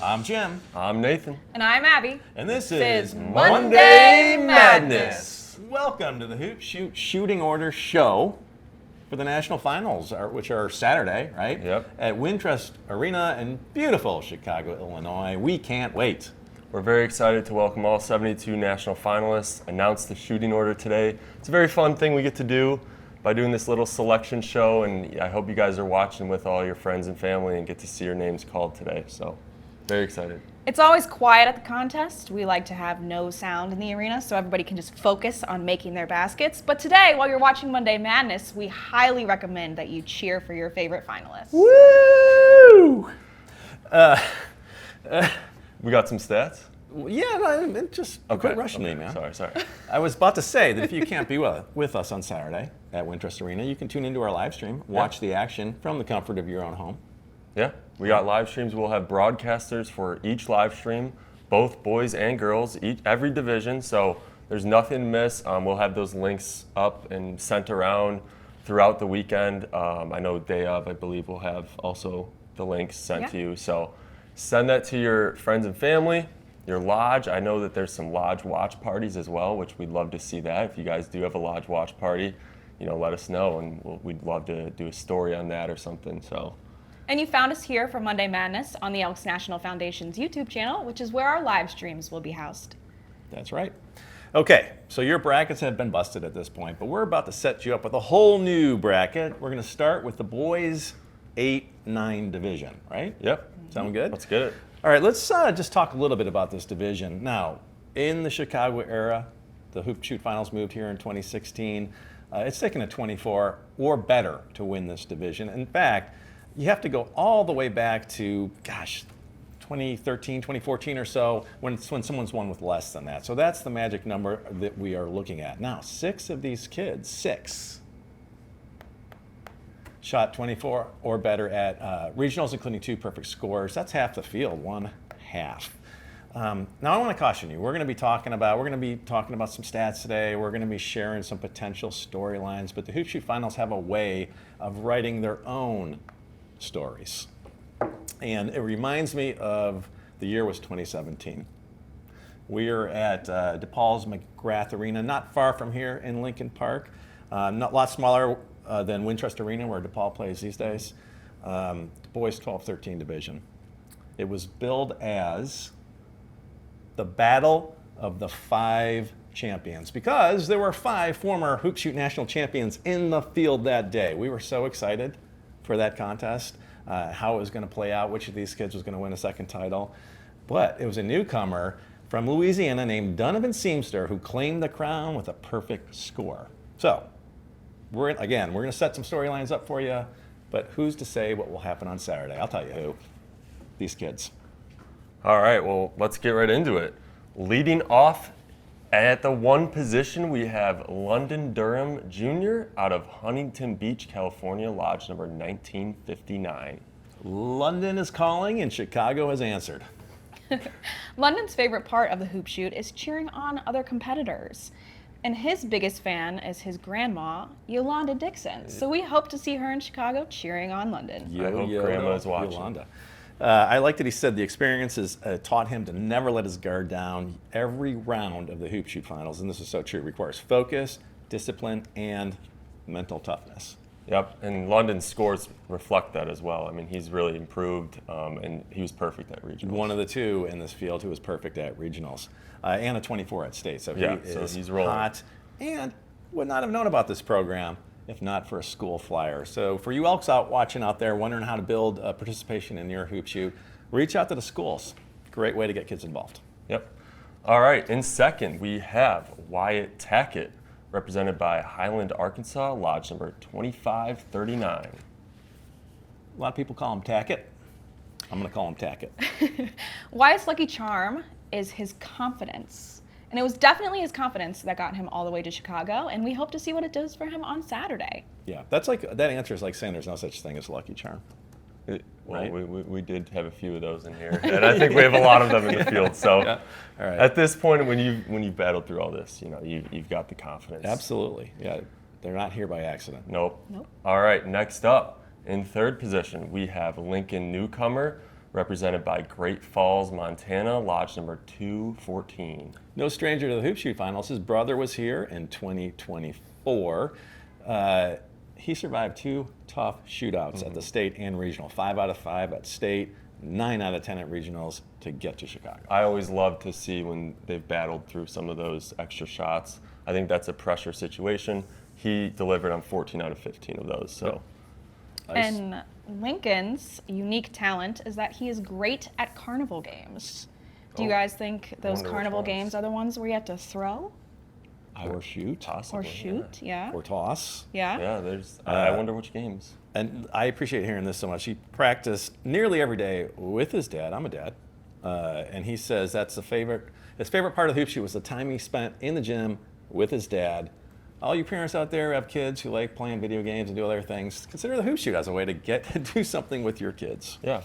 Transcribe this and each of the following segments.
I'm Jim. I'm Nathan. And I'm Abby. And this is Monday Madness. Welcome to the Hoop Shoot Shooting Order Show for the National Finals, which are Saturday, right? Yep. At Wintrust Arena in beautiful Chicago, Illinois. We can't wait. We're very excited to welcome all 72 national finalists, announce the shooting order today. It's a very fun thing we get to do by doing this little selection show, and I hope you guys are watching with all your friends and family and get to see your names called today. So, very excited. It's always quiet at the contest. We like to have no sound in the arena so everybody can just focus on making their baskets. But today, while you're watching Monday Madness, we highly recommend that you cheer for your favorite finalists. Woo! We got some stats? Yeah, no, just quit rushing me, man. Sorry. I was about to say that if you can't be with us on Saturday at Wintrust Arena, you can tune into our live stream, watch the action from the comfort of your own home. Yeah, we got live streams. We'll have broadcasters for each live stream, both boys and girls, every division. So there's nothing to miss. We'll have those links up and sent around throughout the weekend. I know day of, I believe we'll have also the links sent to you. So send that to your friends and family. Your lodge, I know that there's some lodge watch parties as well, which we'd love to see that. If you guys do have a lodge watch party, let us know, and we'd love to do a story on that or something. So. And you found us here for Monday Madness on the Elks National Foundation's YouTube channel, which is where our live streams will be housed. That's right. Okay, so your brackets have been busted at this point, but we're about to set you up with a whole new bracket. We're going to start with the boys 8-9 division, right? Yep. Sound good? Let's get it. All right, let's just talk a little bit about this division. Now, in the Chicago era, the Hoop Shoot Finals moved here in 2016. It's taken a 24 or better to win this division. In fact, you have to go all the way back to, 2013, 2014 or so, when someone's won with less than that. So that's the magic number that we are looking at. Now, 6 of these kids, shot 24 or better at regionals, including 2 perfect scores. That's half the field, one half. Now I want to caution you. We're going to be talking about some stats today. We're going to be sharing some potential storylines. But the Hoop Shoot Finals have a way of writing their own stories, and it reminds me of the year was 2017. We are at DePaul's McGrath Arena, not far from here in Lincoln Park. Not a lot smaller than Wintrust Arena, where DePaul plays these days. The boys 12-13 division. It was billed as the Battle of the 5 Champions because there were 5 former Hoop Shoot national champions in the field that day. We were so excited for that contest, how it was going to play out, which of these kids was going to win a second title. But it was a newcomer from Louisiana named Donovan Seamster who claimed the crown with a perfect score. So, we're going to set some storylines up for you, but who's to say what will happen on Saturday? I'll tell you who. These kids. All right, well, let's get right into it. Leading off at the 1 position, we have London Durham Jr. out of Huntington Beach, California, lodge number 1959. London is calling and Chicago has answered. London's favorite part of the hoop shoot is cheering on other competitors. And his biggest fan is his grandma, Yolanda Dixon. So we hope to see her in Chicago cheering on London. I hope Grandma is watching. Yolanda. I like that he said the experiences taught him to never let his guard down. Every round of the Hoop Shoot Finals, and this is so true, requires focus, discipline, and mental toughness. Yep, and London's scores reflect that as well. I mean, he's really improved, and he was perfect at regionals. One of the 2 in this field who was perfect at regionals, and a 24 at state. So he's rolling. Hot, and would not have known about this program if not for a school flyer. So for you Elks watching out there, wondering how to build participation in your hoop shoot, reach out to the schools. Great way to get kids involved. Yep. All right, in second, we have Wyatt Tackett, represented by Highland, Arkansas, lodge number 2539. A lot of people call him Tackett. I'm going to call him Tackett. Wyatt's lucky charm is his confidence. And it was definitely his confidence that got him all the way to Chicago, and we hope to see what it does for him on Saturday. Yeah, that answer is like saying there's no such thing as a lucky charm. Well, we did have a few of those in here, and I think we have a lot of them in the field. So, yeah. All right. At this point, when you've battled through all this, you've got the confidence. Absolutely, yeah. They're not here by accident. Nope. All right. Next up, in third position, we have Lincoln newcomer represented by Great Falls, Montana, lodge number 214. No stranger to the hoop shoot finals. His brother was here in 2024. He survived 2 tough shootouts at the state and regional. 5 out of 5 at state, 9 out of 10 at regionals to get to Chicago. I always love to see when they've battled through some of those extra shots. I think that's a pressure situation. He delivered on 14 out of 15 of those. So, Nice. And Lincoln's unique talent is that he is great at carnival games. Do you Oh, guys think those wonder which carnival ones. games are the ones where you have to throw Or shoot. Possibly, or shoot? Yeah. Or toss. Yeah. Yeah, there's. I wonder which games. And I appreciate hearing this so much. He practiced nearly every day with his dad. I'm a dad. And he says that's his favorite part of the hoop shoot was the time he spent in the gym with his dad. All you parents out there who have kids who like playing video games and do other things, consider the hoop shoot as a way to get to do something with your kids. Yeah.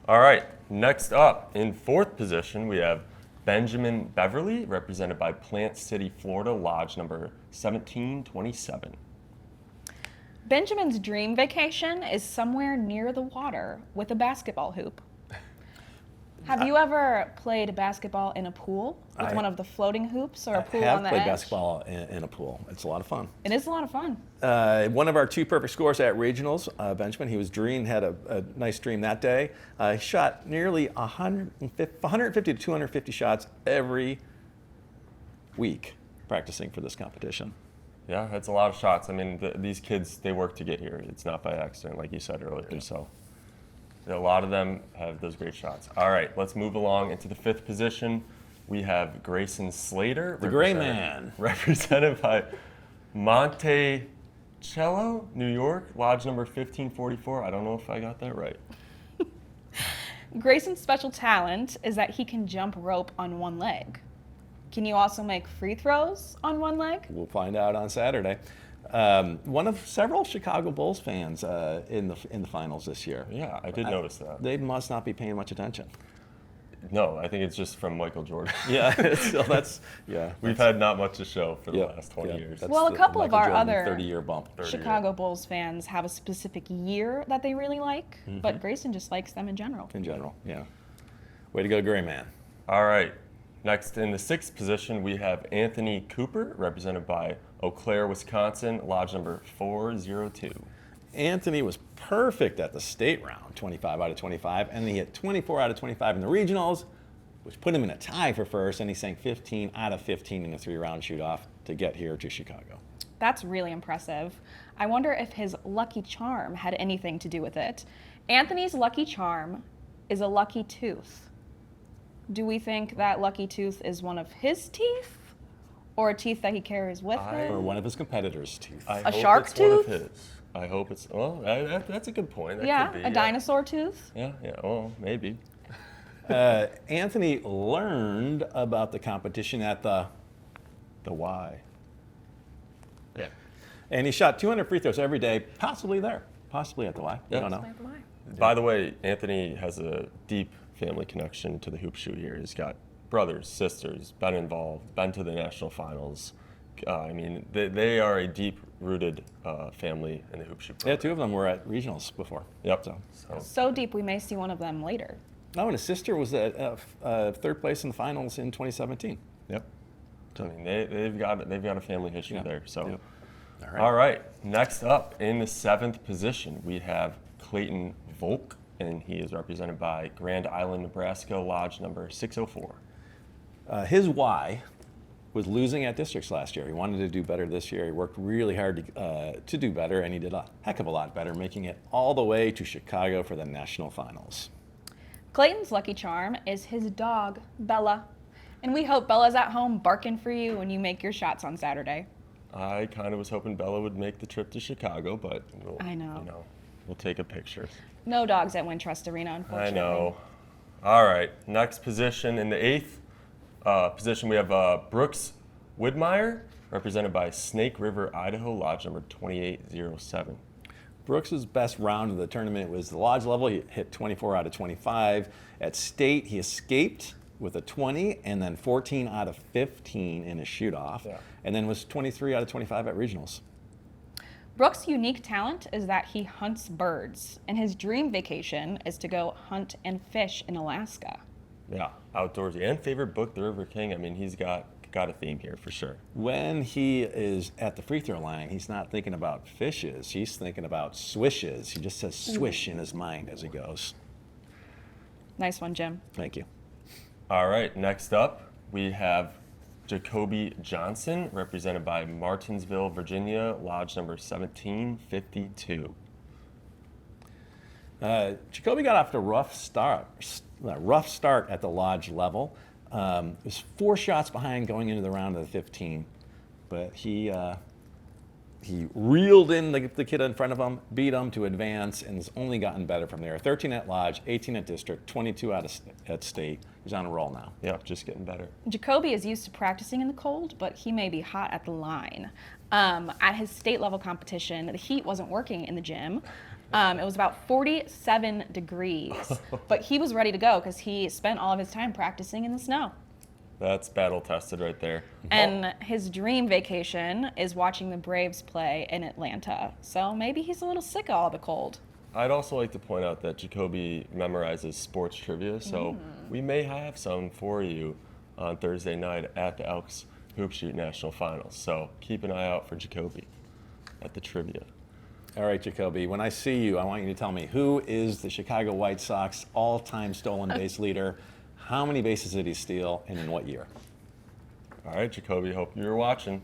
All right. Next up, in 4th position, we have Benjamin Beverly, represented by Plant City, Florida, lodge number 1727. Benjamin's dream vacation is somewhere near the water with a basketball hoop. Have you ever played basketball in a pool with I- one of the floating hoops or a I pool have on the played edge? basketball in a pool. It's a lot of fun. It is a lot of fun. One of our 2 perfect scores at regionals, Benjamin, he was had a nice dream that day. He shot nearly 150 to 250 shots every week practicing for this competition. Yeah, that's a lot of shots. I mean, these kids, they work to get here. It's not by accident, like you said earlier. So a lot of them have those great shots. All right, let's move along into the 5th position. We have Grayson Slater. The gray represented- man. Represented by Monticello, New York, lodge number 1544. I don't know if I got that right. Grayson's special talent is that he can jump rope on one leg. Can you also make free throws on one leg? We'll find out on Saturday. One of several Chicago Bulls fans in the finals this year. Yeah, I did notice that. They must not be paying much attention. No, I think it's just from Michael Jordan. Yeah, so yeah. We've had not much to show for the Yeah, last 20 yeah, years. that's Well, a the couple of Michael our Jordan other 30-year bump. 30 Chicago Bulls fans have a specific year that they really like, but Grayson just likes them in general. In general, yeah. Way to go, gray man. All right. Next, in the 6th position, we have Anthony Cooper, represented by Eau Claire, Wisconsin, lodge number 402. Anthony was perfect at the state round, 25 out of 25, and he hit 24 out of 25 in the regionals, which put him in a tie for first, and he sank 15 out of 15 in a 3-round shoot-off to get here to Chicago. That's really impressive. I wonder if his lucky charm had anything to do with it. Anthony's lucky charm is a lucky tooth. Do we think that lucky tooth is one of his teeth or a teeth that he carries with Or him? one of his competitors' teeth. I A hope shark it's one of tooth? his. I hope it's. Well, that's a good point. That Yeah, could be, a dinosaur tooth? Yeah, well, maybe. Anthony learned about the competition at the Y. Yeah. And he shot 200 free throws every day, possibly there, possibly at the Y. We Yeah. don't know. By the way, Anthony has a deep family connection to the hoop shoot here. He's got brothers, sisters, been involved, been to the national finals. I mean, they are a deep-rooted family in the hoop shoot Yeah, program. 2 of them were at regionals before. Yep. So. So deep we may see one of them later. Oh, and his sister was at 3rd place in the finals in 2017. Yep. I mean, they've got a family history Yeah. there. So, Yep. all right. Next up, in the 7th position, we have Clayton Volk, and he is represented by Grand Island, Nebraska, lodge number 604. His why was losing at districts last year. He wanted to do better this year. He worked really hard to do better, and he did a heck of a lot better, making it all the way to Chicago for the national finals. Clayton's lucky charm is his dog, Bella. And we hope Bella's at home barking for you when you make your shots on Saturday. I kind of was hoping Bella would make the trip to Chicago, but I know. We'll take a picture. No dogs at Wintrust Arena, I unfortunately. know. All right. Next position, in the 8th position, we have Brooks Widmeyer, represented by Snake River, Idaho, lodge number 2807. Brooks's best round of the tournament was the lodge level. He hit 24 out of 25. At state, he escaped with a 20 and then 14 out of 15 in his shoot-off, Yeah. and then was 23 out of 25 at regionals. Brooks' unique talent is that he hunts birds, and his dream vacation is to go hunt and fish in Alaska. Yeah, outdoorsy. And favorite book, The River King. I mean, he's got a theme here for sure. When he is at the free throw line, he's not thinking about fishes. He's thinking about swishes. He just says swish in his mind as he goes. Nice one, Jim. Thank you. All right, next up, we have Jacoby Johnson, represented by Martinsville, Virginia, lodge number 1752. Jacoby got off to a rough start at the lodge level. Was 4 shots behind going into the round of the 15, but he reeled in the kid in front of him, beat him to advance, and has only gotten better from there. 13 at lodge, 18 at district, 22 at state. He's on a roll now. Yeah, just getting better. Jacoby is used to practicing in the cold, but he may be hot at the line. At his state level competition, the heat wasn't working in the gym. It was about 47 degrees, but he was ready to go because he spent all of his time practicing in the snow. That's battle tested right there. And his dream vacation is watching the Braves play in Atlanta. So maybe he's a little sick of all the cold. I'd also like to point out that Jacoby memorizes sports trivia, so we may have some for you on Thursday night at the Elks Hoop Shoot National Finals. So keep an eye out for Jacoby at the trivia. All right, Jacoby, when I see you, I want you to tell me, who is the Chicago White Sox all-time stolen base leader? How many bases did he steal, and in what year? All right, Jacoby, hope you're watching.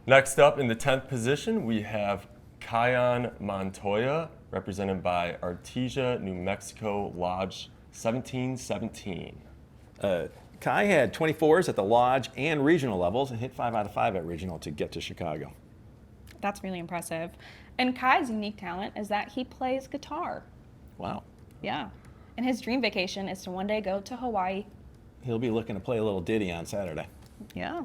Next up, in the 10th position, we have Kion Montoya, represented by Artesia, New Mexico, Lodge 1717. Kai had 24s at the lodge and regional levels and hit 5 out of 5 at regional to get to Chicago. That's really impressive. And Kai's unique talent is that he plays guitar. Wow. Yeah. And his dream vacation is to one day go to Hawaii. He'll be looking to play a little ditty on Saturday. Yeah.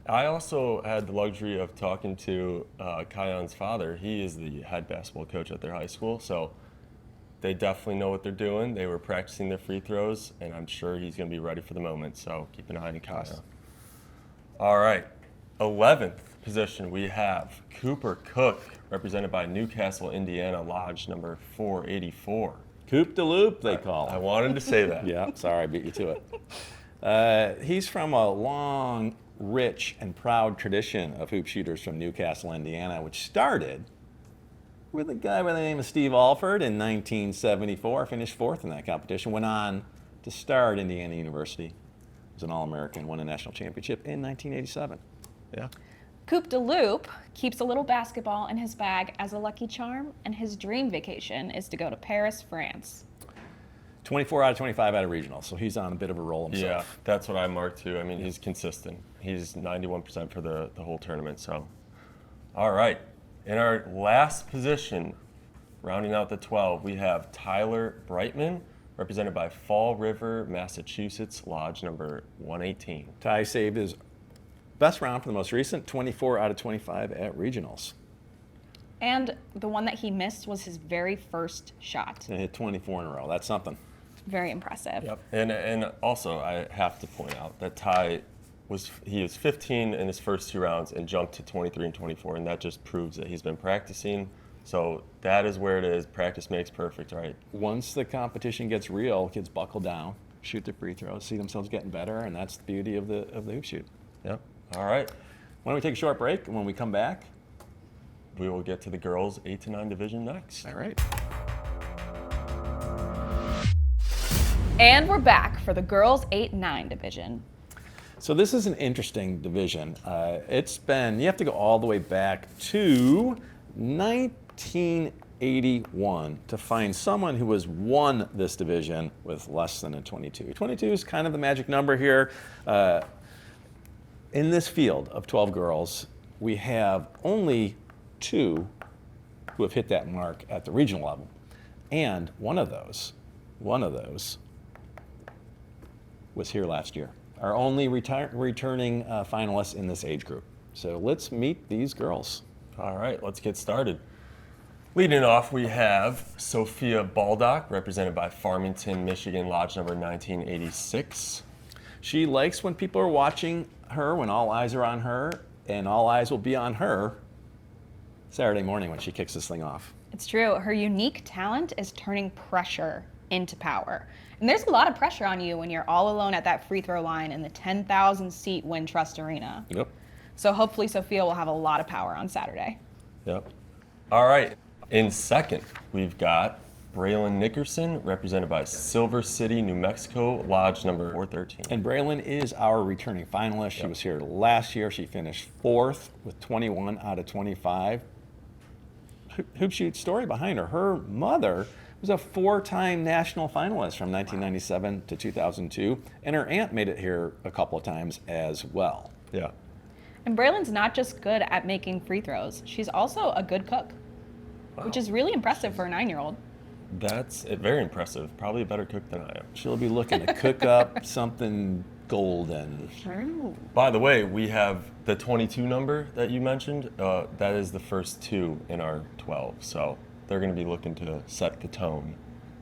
I also had the luxury of talking to Kion's father. He is the head basketball coach at their high school, so they definitely know what they're doing. They were practicing their free throws, and I'm sure he's going to be ready for the moment, so keep an eye on Kion. All right, 11th position, we have Cooper Cook, represented by Newcastle, Indiana, Lodge number 484. Coop de Loop, they call I him. wanted to say that. Yeah, sorry, I beat you to it. He's from a long, rich, and proud tradition of hoop shooters from Newcastle, Indiana, which started with a guy by the name of Steve Alford in 1974, finished 4th in that competition, went on to start Indiana University, was an All-American, won a national championship in 1987. Yeah. Coop de Loop keeps a little basketball in his bag as a lucky charm, and his dream vacation is to go to Paris, France. 24 out of 25 out of regional, so he's on a bit of a roll Yeah, himself. that's what I marked too. I mean, he's consistent. He's 91% for the whole tournament, so. All right, in our last position, rounding out the 12, we have Tyler Brightman, represented by Fall River, Massachusetts, Lodge number 118. Ty saved his best round for the most recent, 24 out of 25 at regionals. And the one that he missed was his very first shot. And hit 24 in a row. That's something. Very impressive. Yep. And also, I have to point out that Ty was 15 in his first 2 rounds and jumped to 23 and 24, and that just proves that he's been practicing. So that is where it is. Practice makes perfect, right? Once the competition gets real, kids buckle down, shoot their free throws, see themselves getting better, and that's the beauty of the hoop shoot. Yep. All right. Why don't we take a short break, and when we come back, We will get to the girls 8 to 9 division next. all right. And we're back for the girls 8-9 division. So this is an interesting division. You have to go all the way back to 1981 to find someone who has won this division with less than a 22. 22 is kind of the magic number here. In this field of 12 girls, we have only 2 who have hit that mark at the regional level. And one of those was here last year. Our only returning finalists in this age group. So let's meet these girls. All right, let's get started. Leading off, we have Sophia Baldock, represented by Farmington, Michigan, Lodge number 1986. She likes when people are watching her, when all eyes are on her, and all eyes will be on her Saturday morning when she kicks this thing off. It's true. Her unique talent is turning pressure into power. And there's a lot of pressure on you when you're all alone at that free throw line in the 10,000-seat Wintrust Arena. Yep. So hopefully Sophia will have a lot of power on Saturday. Yep. All right. In second, we've got Braylon Nickerson, represented by Silver City, New Mexico, Lodge number 413. And Braylon is our returning finalist. She was here last year. She finished 4th with 21 out of 25. Hoop shoot story behind her. Her mother was a 4-time national finalist from 1997 to 2002, and her aunt made it here a couple of times as well. Yeah. And Braylon's not just good at making free throws, she's also a good cook, which is really impressive for a 9-year-old. That's very impressive. Probably a better cook than I am. She'll be looking to cook up something golden. By the way, we have the 22 number that you mentioned. That is the first 2 in our 12. So they're going to be looking to set the tone.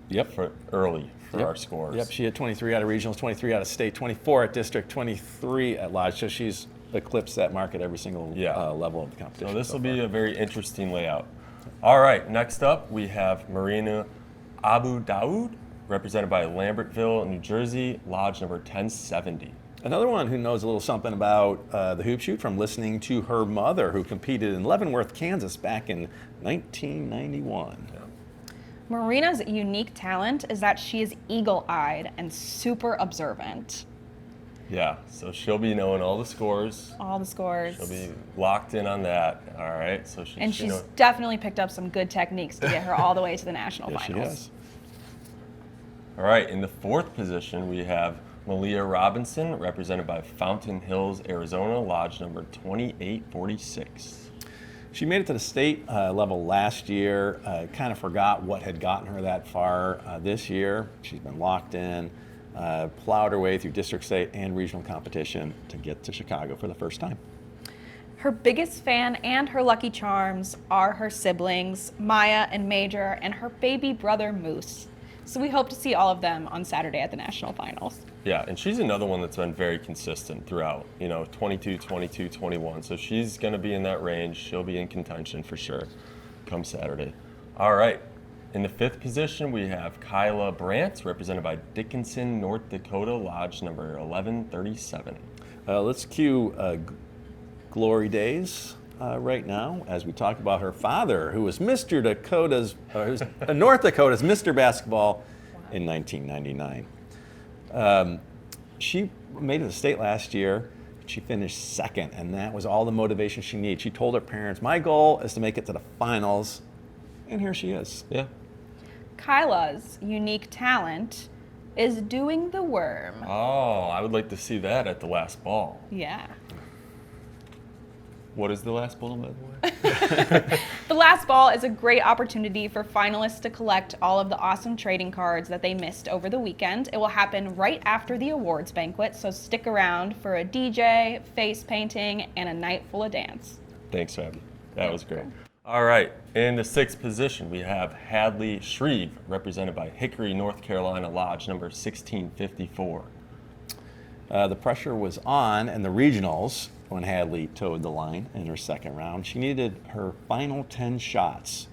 Yep. For early for our scores. Yep. She had 23 out of regionals, 23 out of state, 24 at district, 23 at lodge. So she's eclipsed that mark at every single level of the competition. So this will be a very interesting layout. All right. Next up, we have Marina Abu Daoud, represented by Lambertville, New Jersey, Lodge number 1070. Another one who knows a little something about the hoop shoot from listening to her mother, who competed in Leavenworth, Kansas back in 1991. Yeah. Marina's unique talent is that she is eagle-eyed and super observant. Yeah, so she'll be knowing all the scores. All the scores. She'll be locked in on that. All right, so she's definitely picked up some good techniques to get her all the way to the national Yes, finals. she has. All right, in the 4th position, we have Malia Robinson, represented by Fountain Hills, Arizona, Lodge number 2846. She made it to the state level last year, kind of forgot what had gotten her that far this year. She's been locked in, plowed her way through district, state, and regional competition to get to Chicago for the first time. Her biggest fan and her lucky charms are her siblings, Maya and Major, and her baby brother, Moose. So we hope to see all of them on Saturday at the national finals. Yeah, and she's another one that's been very consistent throughout, 22, 22, 21. So she's going to be in that range. She'll be in contention for sure come Saturday. All right. In the 5th position, we have Kyla Brandt, represented by Dickinson, North Dakota, Lodge number 1137. Let's cue Glory Days right now as we talk about her father, who was North Dakota's Mr. Basketball in 1999. She made it to state last year. She finished 2nd, and that was all the motivation she needed. She told her parents, my goal is to make it to the finals, and here she is. Yeah. Kyla's unique talent is doing the worm. Oh, I would like to see that at the last ball. Yeah. What is the last ball, by the way? The last ball is a great opportunity for finalists to collect all of the awesome trading cards that they missed over the weekend. It will happen right after the awards banquet, so stick around for a DJ, face painting, and a night full of dance. Thanks, Abby. That was great. All right, in the 6th position, we have Hadley Shreve, represented by Hickory, North Carolina, Lodge number 1654. The pressure was on in the regionals when Hadley towed the line in her 2nd round. She needed her final 10 shots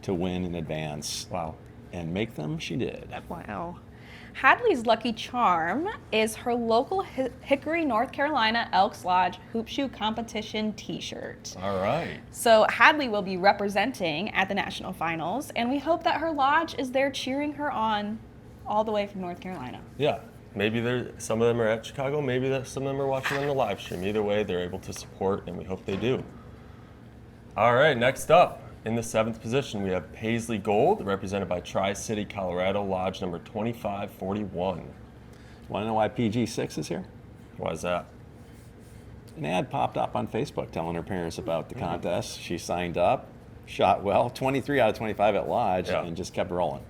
to win in advance. Wow. And make them she did. Wow. Hadley's lucky charm is her local Hickory, North Carolina Elks Lodge Hoop Shoe Competition t-shirt. All right. So Hadley will be representing at the national finals, and we hope that her lodge is there cheering her on all the way from North Carolina. Yeah. Maybe some of them are at Chicago, maybe some of them are watching on the live stream. Either way, they're able to support, and we hope they do. All right, next up, in the 7th position, we have Paisley Gold, represented by Tri-City, Colorado, Lodge number 2541. Want to know why PG6 is here? Why is that? An ad popped up on Facebook telling her parents about the contest. She signed up, shot well, 23 out of 25 at Lodge, and just kept rolling.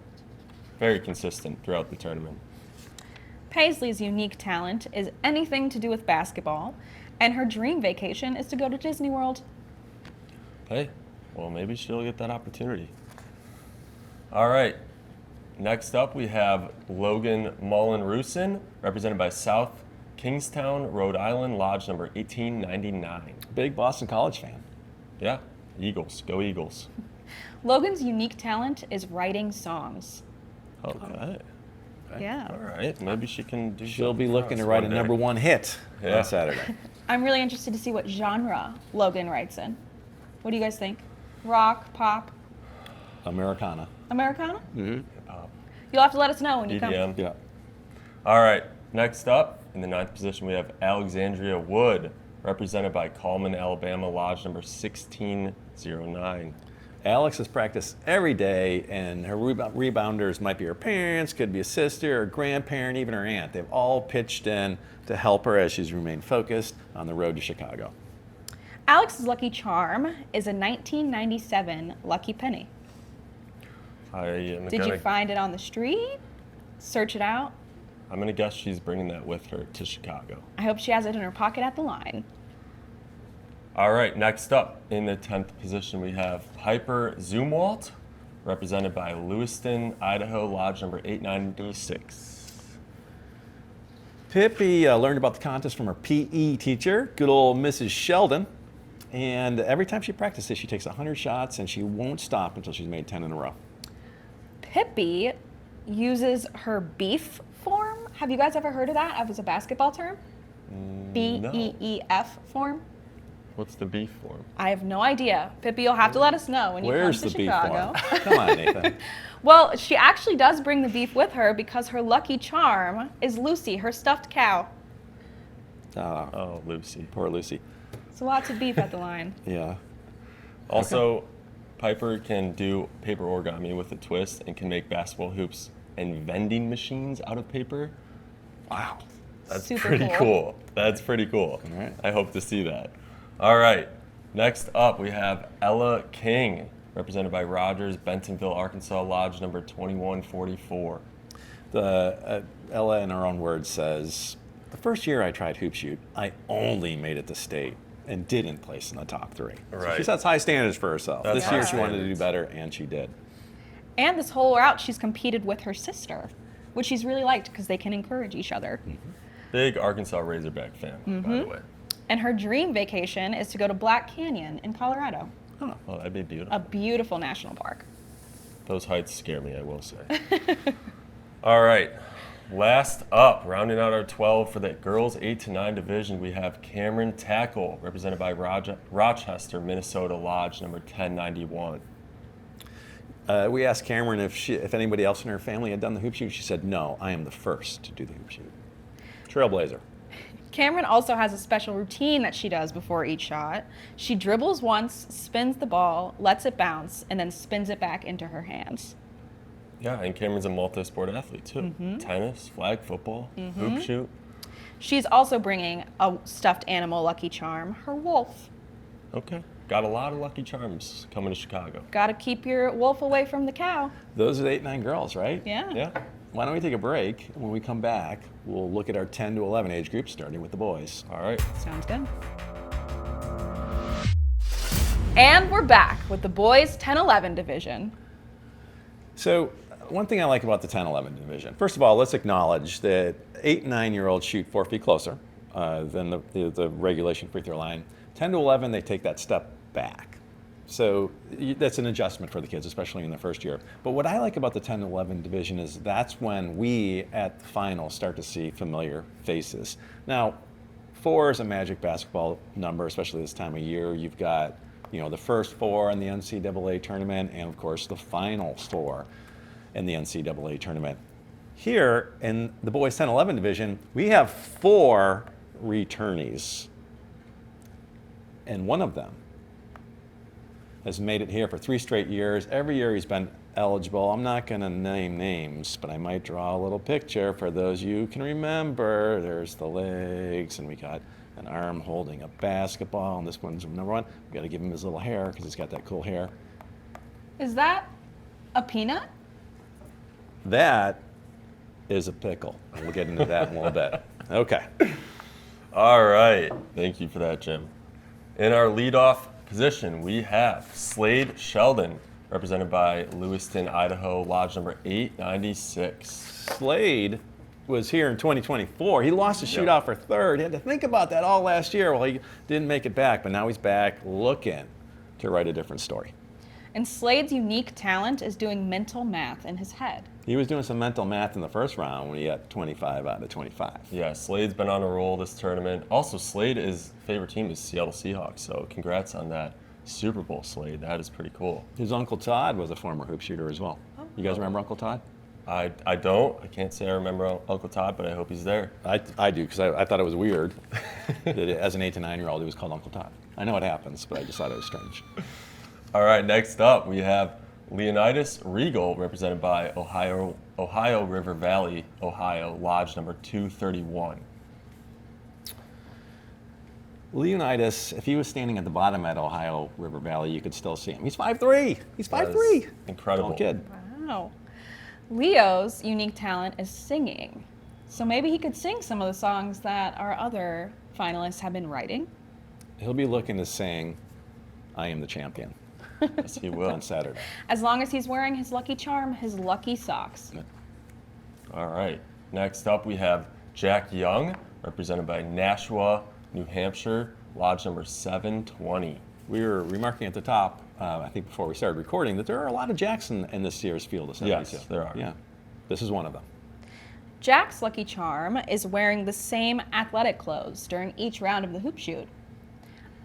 Very consistent throughout the tournament. Paisley's unique talent is anything to do with basketball, and her dream vacation is to go to Disney World. Hey, well, maybe she'll get that opportunity. All right, next up we have Logan Mullen-Rusin, represented by South Kingstown, Rhode Island, Lodge number 1899. Big Boston College fan. Yeah, Eagles. Go Eagles. Logan's unique talent is writing songs. Okay. Yeah. All right. Maybe she can do She'll be something looking for to us write a one day. number one hit Yeah. on Saturday. I'm really interested to see what genre Logan writes in. What do you guys think? Rock, pop, Americana. Americana? Hip-hop. You'll have to let us know when you come. EDM. Yeah. All right. Next up, in the 9th position, we have Alexandria Wood, represented by Coleman, Alabama, lodge number 1609. Alex has practiced every day, and her rebounders might be her parents, could be a sister, or grandparent, even her aunt. They've all pitched in to help her as she's remained focused on the road to Chicago. Alex's lucky charm is a 1997 Lucky Penny. Did you find it on the street? Search it out? I'm going to guess she's bringing that with her to Chicago. I hope she has it in her pocket at the line. All right, next up in the 10th position, we have Piper Zumwalt, represented by Lewiston, Idaho, lodge number 896. Pippi learned about the contest from her PE teacher, good old Mrs. Sheldon. And every time she practices, she takes 100 shots, and she won't stop until she's made 10 in a row. Pippi uses her beef form. Have you guys ever heard of that as a basketball term? B-E-E-F form? What's the beef form? I have no idea. Pippi, you'll have to let us know when you Where's come the to beef Chicago. farm? Come on, Nathan. Well, she actually does bring the beef with her because her lucky charm is Lucy, her stuffed cow. Oh, Lucy. Poor Lucy. So lots of beef at the line. Yeah. Also, Piper can do paper origami with a twist and can make basketball hoops and vending machines out of paper. Wow. That's Super pretty cool. That's pretty cool. All right. I hope to see that. All right. Next up, we have Ella King, represented by Rogers, Bentonville, Arkansas, lodge number 2144. Ella, in her own words, says, the first year I tried hoop shoot, I only made it to state and didn't place in the top 3. So Right. she sets high standards for herself. That's This year high she wanted to do standards. better, and she did. And this whole route, she's competed with her sister, which she's really liked because they can encourage each other. Big Arkansas Razorback fan, by the way. And her dream vacation is to go to Black Canyon in Colorado, Oh, that'd be beautiful. a beautiful national park. Those heights scare me, I will say. All right. Last up, rounding out our 12 for the girls 8 to 9 division, we have Cameron Tackle, represented by Rochester, Minnesota, lodge number 1091. We asked Cameron if anybody else in her family had done the hoop shoot. She said, no, I am the first to do the hoop shoot. Trailblazer. Cameron also has a special routine that she does before each shot. She dribbles once, spins the ball, lets it bounce, and then spins it back into her hands. Yeah, and Cameron's a multi-sport athlete too. Tennis, flag football, hoop shoot. She's also bringing a stuffed animal lucky charm, her wolf. Okay. Got a lot of lucky charms coming to Chicago. Gotta keep your wolf away from the cow. Those are the 8-9 girls, right? Yeah. Yeah. Why don't we take a break? When we come back, we'll look at our 10 to 11 age group, starting with the boys. All right. Sounds good. And we're back with the boys 10-11 division. So one thing I like about the 10-11 division, first of all, let's acknowledge that 8 and 9-year-olds shoot 4 feet closer than the regulation free throw line. 10 to 11, they take that step back. So that's an adjustment for the kids, especially in the first year. But what I like about the 10 to 11 division is that's when we, at the final, start to see familiar faces. Now, 4 is a magic basketball number, especially this time of year. You've got, the first 4 in the NCAA tournament, and of course the final 4 in the NCAA tournament. Here in the boys 10-11 division, we have 4 returnees, and one of them has made it here for 3 straight years. Every year he's been eligible. I'm not going to name names, but I might draw a little picture for those you who can remember. There's the legs, and we got an arm holding a basketball, and this one's number 1. We got to give him his little hair because he's got that cool hair. Is that a peanut? That is a pickle. We'll get into that in a little bit. Okay. All right. Thank you for that, Jim. In our leadoff position, we have Slade Sheldon, represented by Lewiston, Idaho, lodge number 896. Slade was here in 2024. He lost a shootout for 3rd. He had to think about that all last year. Well, he didn't make it back, but now he's back looking to write a different story. And Slade's unique talent is doing mental math in his head. He was doing some mental math in the first round when he got 25 out of 25. Yeah, Slade's been on a roll this tournament. Also, Slade's favorite team is Seattle Seahawks, so congrats on that Super Bowl, Slade. That is pretty cool. His Uncle Todd was a former hoop shooter as well. You guys remember Uncle Todd? I don't. I can't say I remember Uncle Todd, but I hope he's there. I do, because I thought it was weird that as an 8 to 9-year-old he was called Uncle Todd. I know it happens, but I just thought it was strange. All right, next up we have Leonidas Regal, represented by Ohio River Valley, Ohio, Lodge number 231. Leonidas, if he was standing at the bottom at Ohio River Valley, you could still see him. He's 5'3". He's 5'3". Incredible. Little kid. Wow. Leo's unique talent is singing. So maybe he could sing some of the songs that our other finalists have been writing. He'll be looking to sing I Am the Champion Yes, he will. on Saturday. As long as he's wearing his lucky charm, his lucky socks. All right. Next up, we have Jack Young, represented by Nashua, New Hampshire, Lodge number 720. We were remarking at the top, I think before we started recording, that there are a lot of Jacks in this year's field of 72. Yes, there are. Yeah, this is one of them. Jack's lucky charm is wearing the same athletic clothes during each round of the hoop shoot.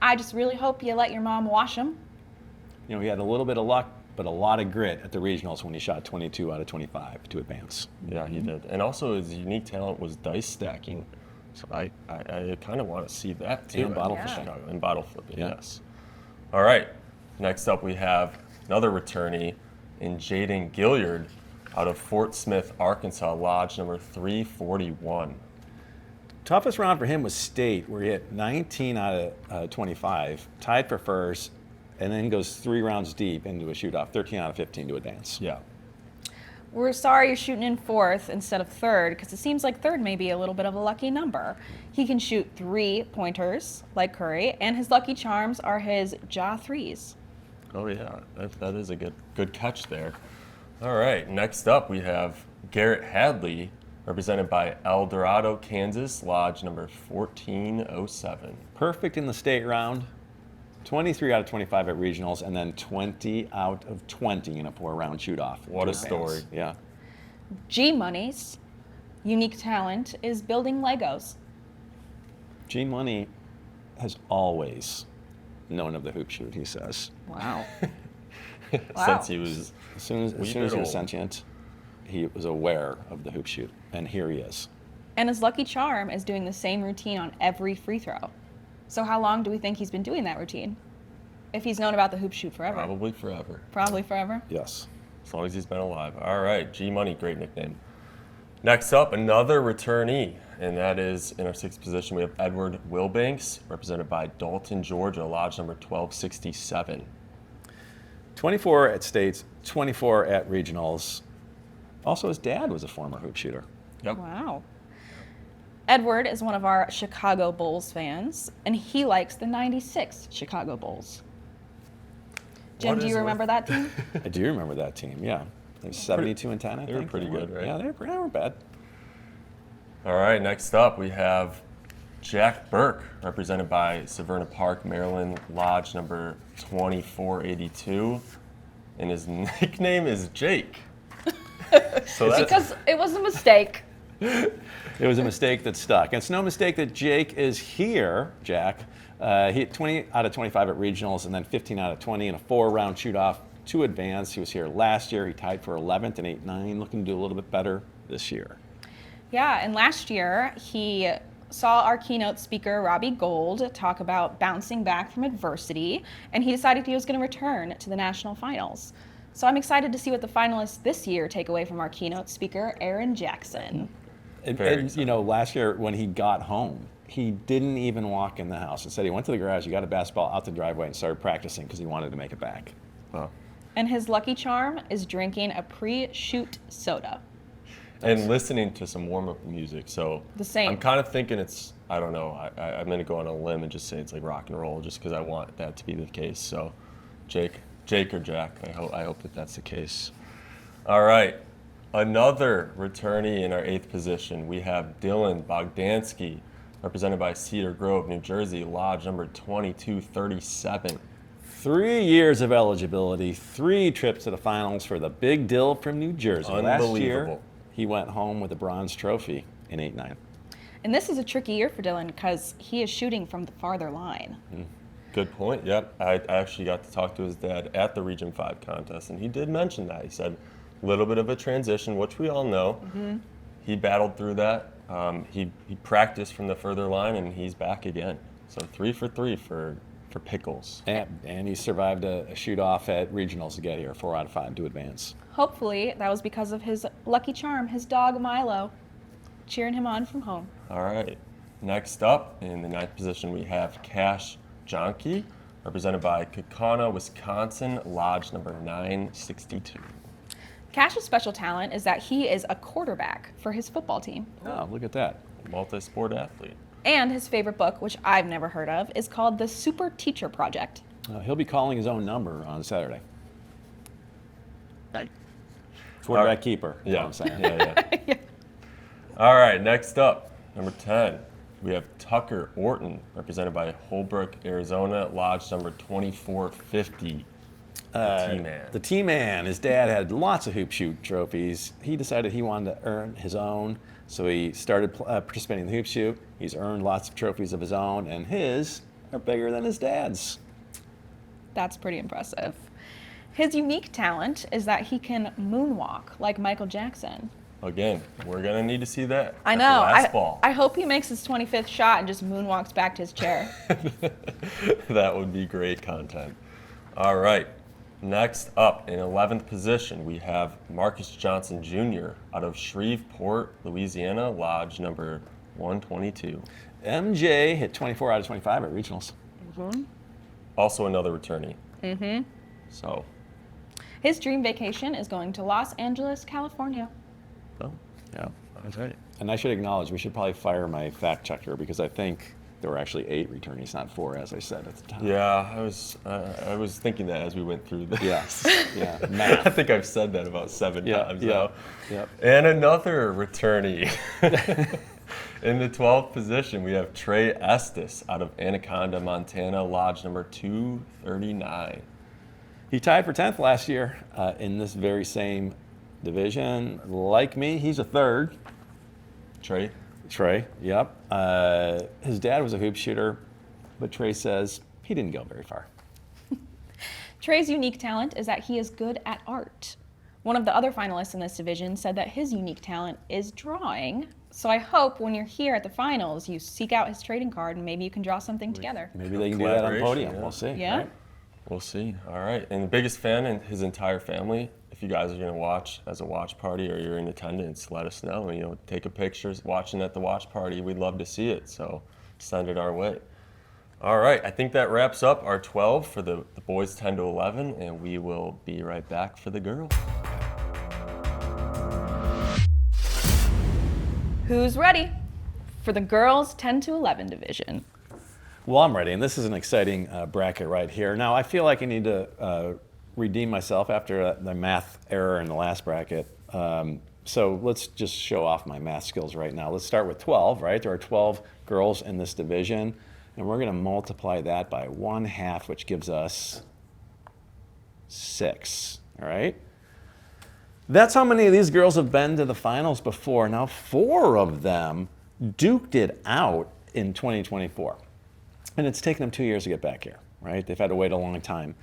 I just really hope you let your mom wash them. You know, he had a little bit of luck, but a lot of grit at the regionals when he shot 22 out of 25 to advance. Yeah, he did. And also his unique talent was dice stacking. So I kind of want to see that too. And bottle in flipping. Chicago. And bottle flipping, Yeah. yes. All right. Next up we have another returnee in Jaden Gilliard out of Fort Smith, Arkansas, Lodge number 341. Toughest round for him was state, where he hit 19 out of 25, tied for first, and then goes 3 rounds deep into a shoot-off, 13 out of 15 to advance. Yeah. We're sorry you're shooting in fourth instead of third, because it seems like third may be a little bit of a lucky number. He can shoot 3-pointers like Curry, and his lucky charms are his jaw threes. Oh yeah, that is a good catch there. All right, next up we have Garrett Hadley, represented by El Dorado, Kansas, Lodge number 1407. Perfect in the state round, 23 out of 25 at regionals, and then 20 out of 20 in a 4-round shoot-off. What to a story. advance. Yeah. G Money's unique talent is building Legos. Gene Money has always known of the hoop shoot, he says. Wow. Since he was As soon as he old. was sentient, he was aware of the hoop shoot, and here he is. And his lucky charm is doing the same routine on every free throw. So how long do we think he's been doing that routine? If he's known about the hoop shoot forever. probably forever, Probably forever. Yes. as long as he's been alive. All right, G Money, great nickname. Next up, another returnee, and that is in our 6th position, we have Edward Wilbanks, represented by Dalton, Georgia, Lodge number 1267. 24 at states, 24 at regionals. Also, his dad was a former hoop shooter. Yep. Wow. Edward is one of our Chicago Bulls fans, and he likes the 96 Chicago Bulls. Jim, What do is you with- remember that team? I do remember that team, yeah. They were 72 and 10, I think. They were pretty good, right? Yeah, they weren't bad. All right, next up, we have Jack Burke, represented by Severna Park, Maryland, Lodge number 2482. And his nickname is Jake. So that's Because it was a mistake. It was a mistake that stuck. And it's no mistake that Jake is here, Jack. He hit 20 out of 25 at regionals and then 15 out of 20 in a 4-round shoot-off to advance. He was here last year. He tied for 11th and 8-9, looking to do a little bit better this year. Yeah, and last year he saw our keynote speaker, Robbie Gold, talk about bouncing back from adversity, and he decided he was going to return to the national finals. So I'm excited to see what the finalists this year take away from our keynote speaker, Aaron Jackson. Very And you know, last year when he got home, he didn't even walk in the house. Instead, he went to the garage, he got a basketball out the driveway and started practicing because he wanted to make it back. Wow. And his lucky charm is drinking a pre-shoot soda. And listening to some warm-up music. So The same. I'm kind of thinking it's, I don't know, I'm going to go on a limb and just say it's like rock and roll just because I want that to be the case. So Jake or Jack, I hope that that's the case. All right. Another returnee in our 8th position, we have Dylan Bogdansky, represented by Cedar Grove, New Jersey, Lodge number 2237. 3 years of eligibility, 3 trips to the finals for the Big Dill from New Jersey. Last year, Unbelievable. he went home with a bronze trophy in 8-9. And this is a tricky year for Dylan because he is shooting from the farther line. Good point. Yep. I actually got to talk to his dad at the Region 5 contest, and he did mention that. He said a little bit of a transition, which we all know. He battled through that. He practiced from the further line, and he's back again. So 3 for 3 for Pickles. And he survived a shoot-off at regionals to get here, 4 out of 5 to advance. Hopefully, that was because of his lucky charm, his dog Milo, cheering him on from home. All right. Next up, in the 9th position, we have Cash Jonke, represented by Kaukauna, Wisconsin, Lodge number 962. Cash's special talent is that he is a quarterback for his football team. Oh, look at that. Multi-sport athlete. And his favorite book, which I've never heard of, is called The Super Teacher Project. He'll be calling his own number on Saturday. Quarterback keeper, is what I'm saying. Yeah. All right, next up, number 10, we have Tucker Orton, represented by Holbrook, Arizona, Lodge number 2450. The T-Man. The T-Man. His dad had lots of hoop shoot trophies. He decided he wanted to earn his own, so he started participating in the hoop shoot. He's earned lots of trophies of his own, and his are bigger than his dad's. That's pretty impressive. His unique talent is that he can moonwalk like Michael Jackson. Again, we're going to need to see that. I at know. the last ball. I hope he makes his 25th shot and just moonwalks back to his chair. That would be great content. All right. Next up, in 11th position, we have Marcus Johnson Jr. out of Shreveport, Louisiana, Lodge number 122. MJ hit 24 out of 25 at regionals. Also another returnee. So, His dream vacation is going to Los Angeles, California. oh, Yeah. that's right. And I should acknowledge, we should probably fire my fact checker because I think there were actually 8 returnees, not 4, as I said at the time. Yeah, I was thinking that as we went through this. Yes. Yeah. I Math. think I've said that about 7 times now. Yep. And another returnee. In the 12th position, we have Trey Estes out of Anaconda, Montana, Lodge number 239. He tied for 10th last year in this very same division. Like me, he's a third. Trey? Trey, yep. His dad was a hoop shooter, but Trey says he didn't go very far. Trey's unique talent is that he is good at art. One of the other finalists in this division said that his unique talent is drawing. So I hope when you're here at the finals, you seek out his trading card and maybe you can draw something together. Maybe they can do that on Collaboration, podium. yeah. We'll see. Yeah. Right? We'll see. All right. And the biggest fan and his entire family, if you guys are going to watch as a watch party or you're in attendance, let us know. You know, take a picture watching at the watch party. We'd love to see it. So send it our way. All right. I think that wraps up our 12 for the boys 10 to 11, and we will be right back for the girls. Who's ready for the girls 10 to 11 division? Well, I'm ready, and this is an exciting bracket right here. Now, I feel like I need to redeem myself after the math error in the last bracket. So let's just show off my math skills right now. Let's start with 12, right? There are 12 girls in this division, and we're going to multiply that by 1/2, which gives us 6, all right? That's how many of these girls have been to the finals before. Now, 4 of them duked it out in 2024. And it's taken them 2 years to get back here, right? They've had to wait a long time.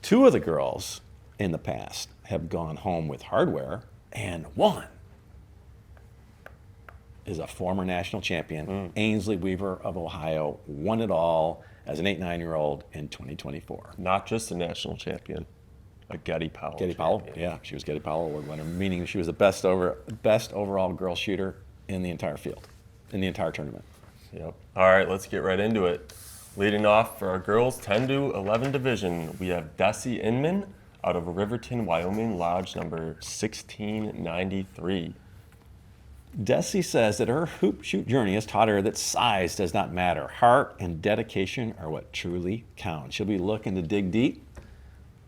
2 of the girls in the past have gone home with hardware, and 1 is a former national champion. Ainsley Weaver of Ohio won it all as an 8-, 9-year-old in 2024. Not just a national champion, a Getty Powell. Getty Powell, champion. yeah, she was Getty Powell Award winner, meaning she was the best overall girl shooter in the entire field, in the entire tournament. Yep. All right, let's get right into it. Leading off for our girls 10 to 11 division, we have Desi Inman out of Riverton, Wyoming, Lodge number 1693. Desi says that her hoop shoot journey has taught her that size does not matter. Heart and dedication are what truly count. She'll be looking to dig deep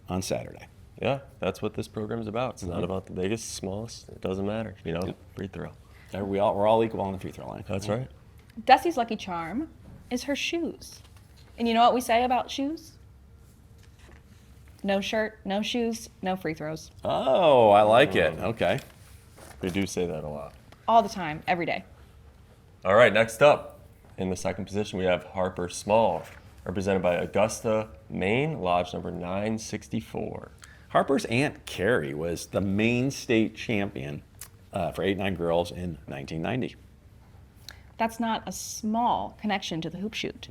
on Saturday. Yeah, that's what this program is about. It's not about the biggest, smallest. It doesn't matter. You know, free throw. We're all equal on the free throw line. That's right. Desi's lucky charm is her shoes. And you know what we say about shoes? no shirt, no shoes, no free throws. Oh, I like it. Okay. They do say that a lot. All the time, every day. All right, next up, in the second position, we have Harper Small, represented by Augusta, Maine, lodge number 964. Harper's Aunt Carrie was the Maine state champion for 8-9 girls in 1990. That's not a small connection to the hoop shoot.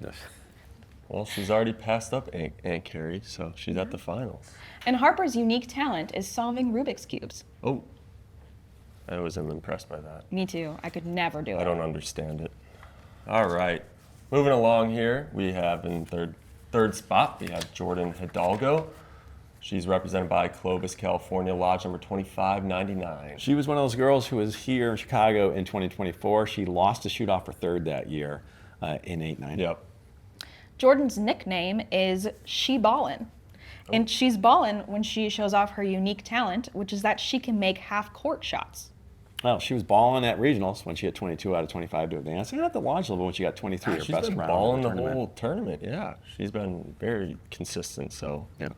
Well, she's already passed up Aunt Carrie, so she's at the finals. And Harper's unique talent is solving Rubik's Cubes. Oh, I wasn't impressed by that. Me too. I could never do it. I don't understand it. All right, moving along here, we have in third spot, we have Jordan Hidalgo. She's represented by Clovis, California, lodge number 2599. She was one of those girls who was here in Chicago in 2024. She lost a shoot-off for third that year in 8-9. Yep. Jordan's nickname is She Ballin'. And she's ballin' when she shows off her unique talent, which is that she can make half-court shots. Well, she was balling at regionals when she had 22 out of 25 to advance, and at the lodge level when she got 23, her She's best been round balling in the tournament. whole tournament. Yeah, she's been very consistent. So Yeah.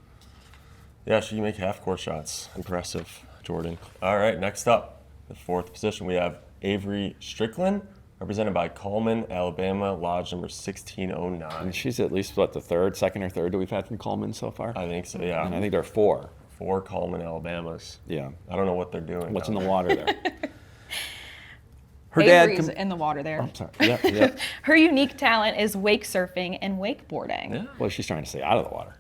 yeah, she can make half-court shots. Impressive, Jordan. All right, next up, the fourth position, we have Avery Strickland, represented by Coleman, Alabama, lodge number 1609. And she's at least, the second or third that we've had from Coleman so far? I think so, yeah. And I think there are 4. 4 Coleman, Alabamas. Yeah. I don't know what they're doing. What's in down the there. water there? Her Avery's dad. in the water there. I'm sorry. Yeah, yeah. Her unique talent is wake surfing and wakeboarding. Yeah, Well, she's trying to stay out of the water.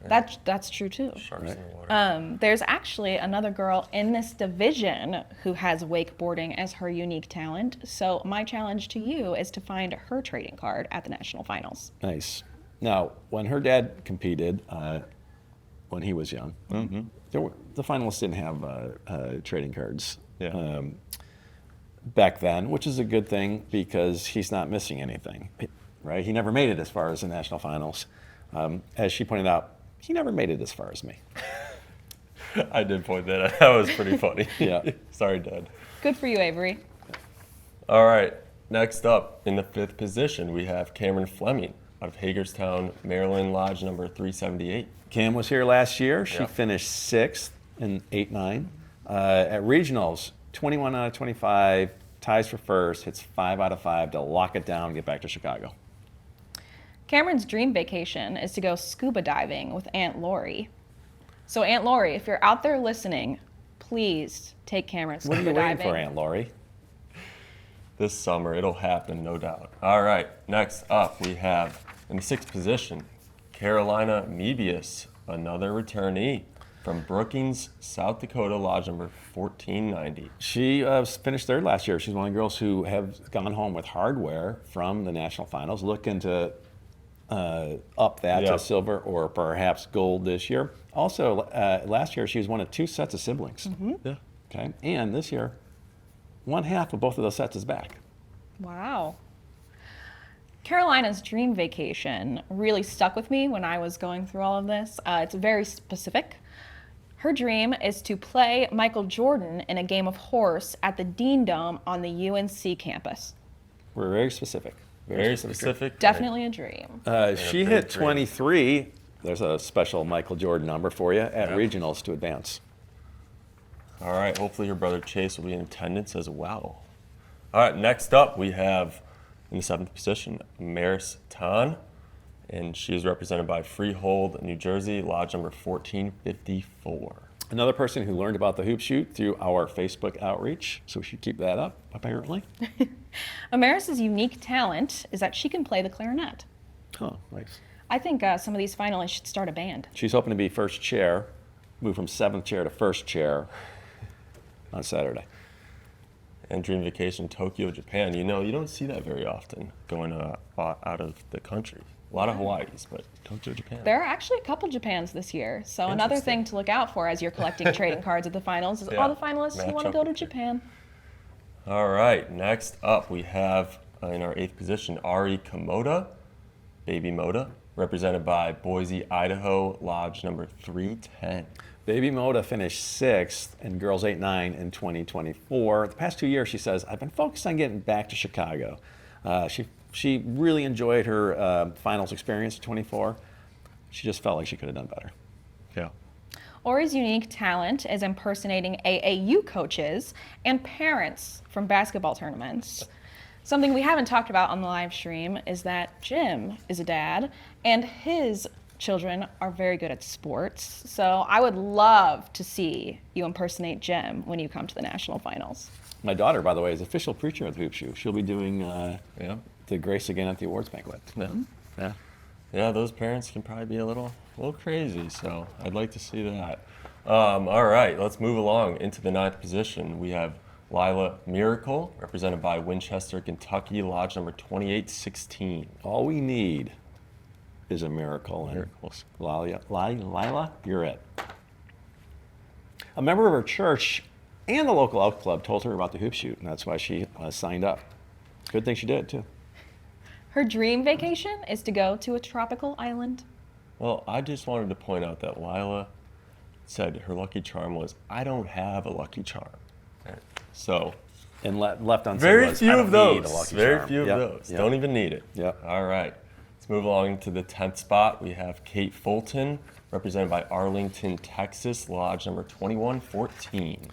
That's true too. sharks in the water. There's actually another girl in this division who has wakeboarding as her unique talent. So my challenge to you is to find her trading card at the national finals. Nice. Now, when her dad competed, when he was young, the finalists didn't have trading cards. Yeah. Back then, which is a good thing because he's not missing anything, right? He never made it as far as the national finals. As she pointed out, he never made it as far as me. I did point that out. That was pretty funny. Yeah. Sorry, Dad. Good for you, Avery. All right, next up, in the fifth position, we have Cameron Fleming out of Hagerstown, Maryland, lodge number 378. Cam was here last year. She Yeah. finished 6th in 8-9. At regionals, 21 out of 25, ties for first, hits 5 out of 5 to lock it down and get back to Chicago. Cameron's dream vacation is to go scuba diving with Aunt Lori. So Aunt Lori, if you're out there listening, please take Cameron What are scuba you waiting diving. for, Aunt Lori? This summer, it'll happen, no doubt. All right, next up, we have, in the sixth position, Carolina Mebius, another returnee from Brookings, South Dakota, lodge number 1490. She finished third last year. She's one of the girls who have gone home with hardware from the national finals, looking to up that Yeah. to silver or perhaps gold this year. Also, last year she was one of 2 sets of siblings. Yeah. Okay, and this year, 1/2 of both of those sets is back. Wow. Carolina's dream vacation really stuck with me when I was going through all of this. It's very specific. Her dream is to play Michael Jordan in a game of horse at the Dean Dome on the UNC campus. We're very specific. Very specific. Definitely a dream. She big hit dream. 23. There's a special Michael Jordan number for you at Yeah. regionals to advance. All right, hopefully your brother Chase will be in attendance as well. All right, next up we have, in the seventh position, Maris Tan, and she is represented by Freehold, New Jersey, lodge number 1454. Another person who learned about the hoop shoot through our Facebook outreach, so we should keep that up, apparently. Amaris's unique talent is that she can play the clarinet. Oh, nice. I think some of these finalists should start a band. She's hoping to be first chair, move from 7th chair to first chair on Saturday. And Dream Vacation, Tokyo, Japan. You know, you don't see that very often going out of the country. A lot of Hawaiis, but Tokyo, Japan. There are actually a couple Japans this year, so another Interesting. thing to look out for as you're collecting trading cards at the finals is Yeah, all the finalists who match want to up go to with you. Japan. All right, next up we have in our eighth position Ari Komoda, Baby Moda, represented by Boise, Idaho, lodge number 310. Baby Moda finished 6th in girls 8-9 in 2024. The past 2 years, she says, I've been focused on getting back to Chicago. She really enjoyed her finals experience in 24. She just felt like she could have done better. Yeah. Ori's unique talent is impersonating AAU coaches and parents from basketball tournaments. Something we haven't talked about on the live stream is that Jim is a dad, and his children are very good at sports. So I would love to see you impersonate Jim when you come to the national finals. My daughter, by the way, is official preacher at the Hoop Shoe. She'll be doing Yeah. the grace again at the awards banquet. Yeah. Yeah. Yeah, those parents can probably be a little crazy, so I'd like to see that. All right, let's move along into the 9th position. We have Lila Miracle, represented by Winchester, Kentucky, lodge number 2816. All we need is a miracle. And Miracles. Lila, you're it. A member of her church and the local Elks Club told her about the Hoop Shoot, and that's why she signed up. Good thing she did, too. Her dream vacation is to go to a tropical island. Well, I just wanted to point out that Lila said her lucky charm was, I don't have a lucky charm. So, And left unsaid very was, few I don't of need a those. lucky Very charm. few of Yep, those. yep. Don't even need it. Yep. All right. Let's move along to the 10th spot. We have Kate Fulton, represented by Arlington, Texas, lodge number 2114.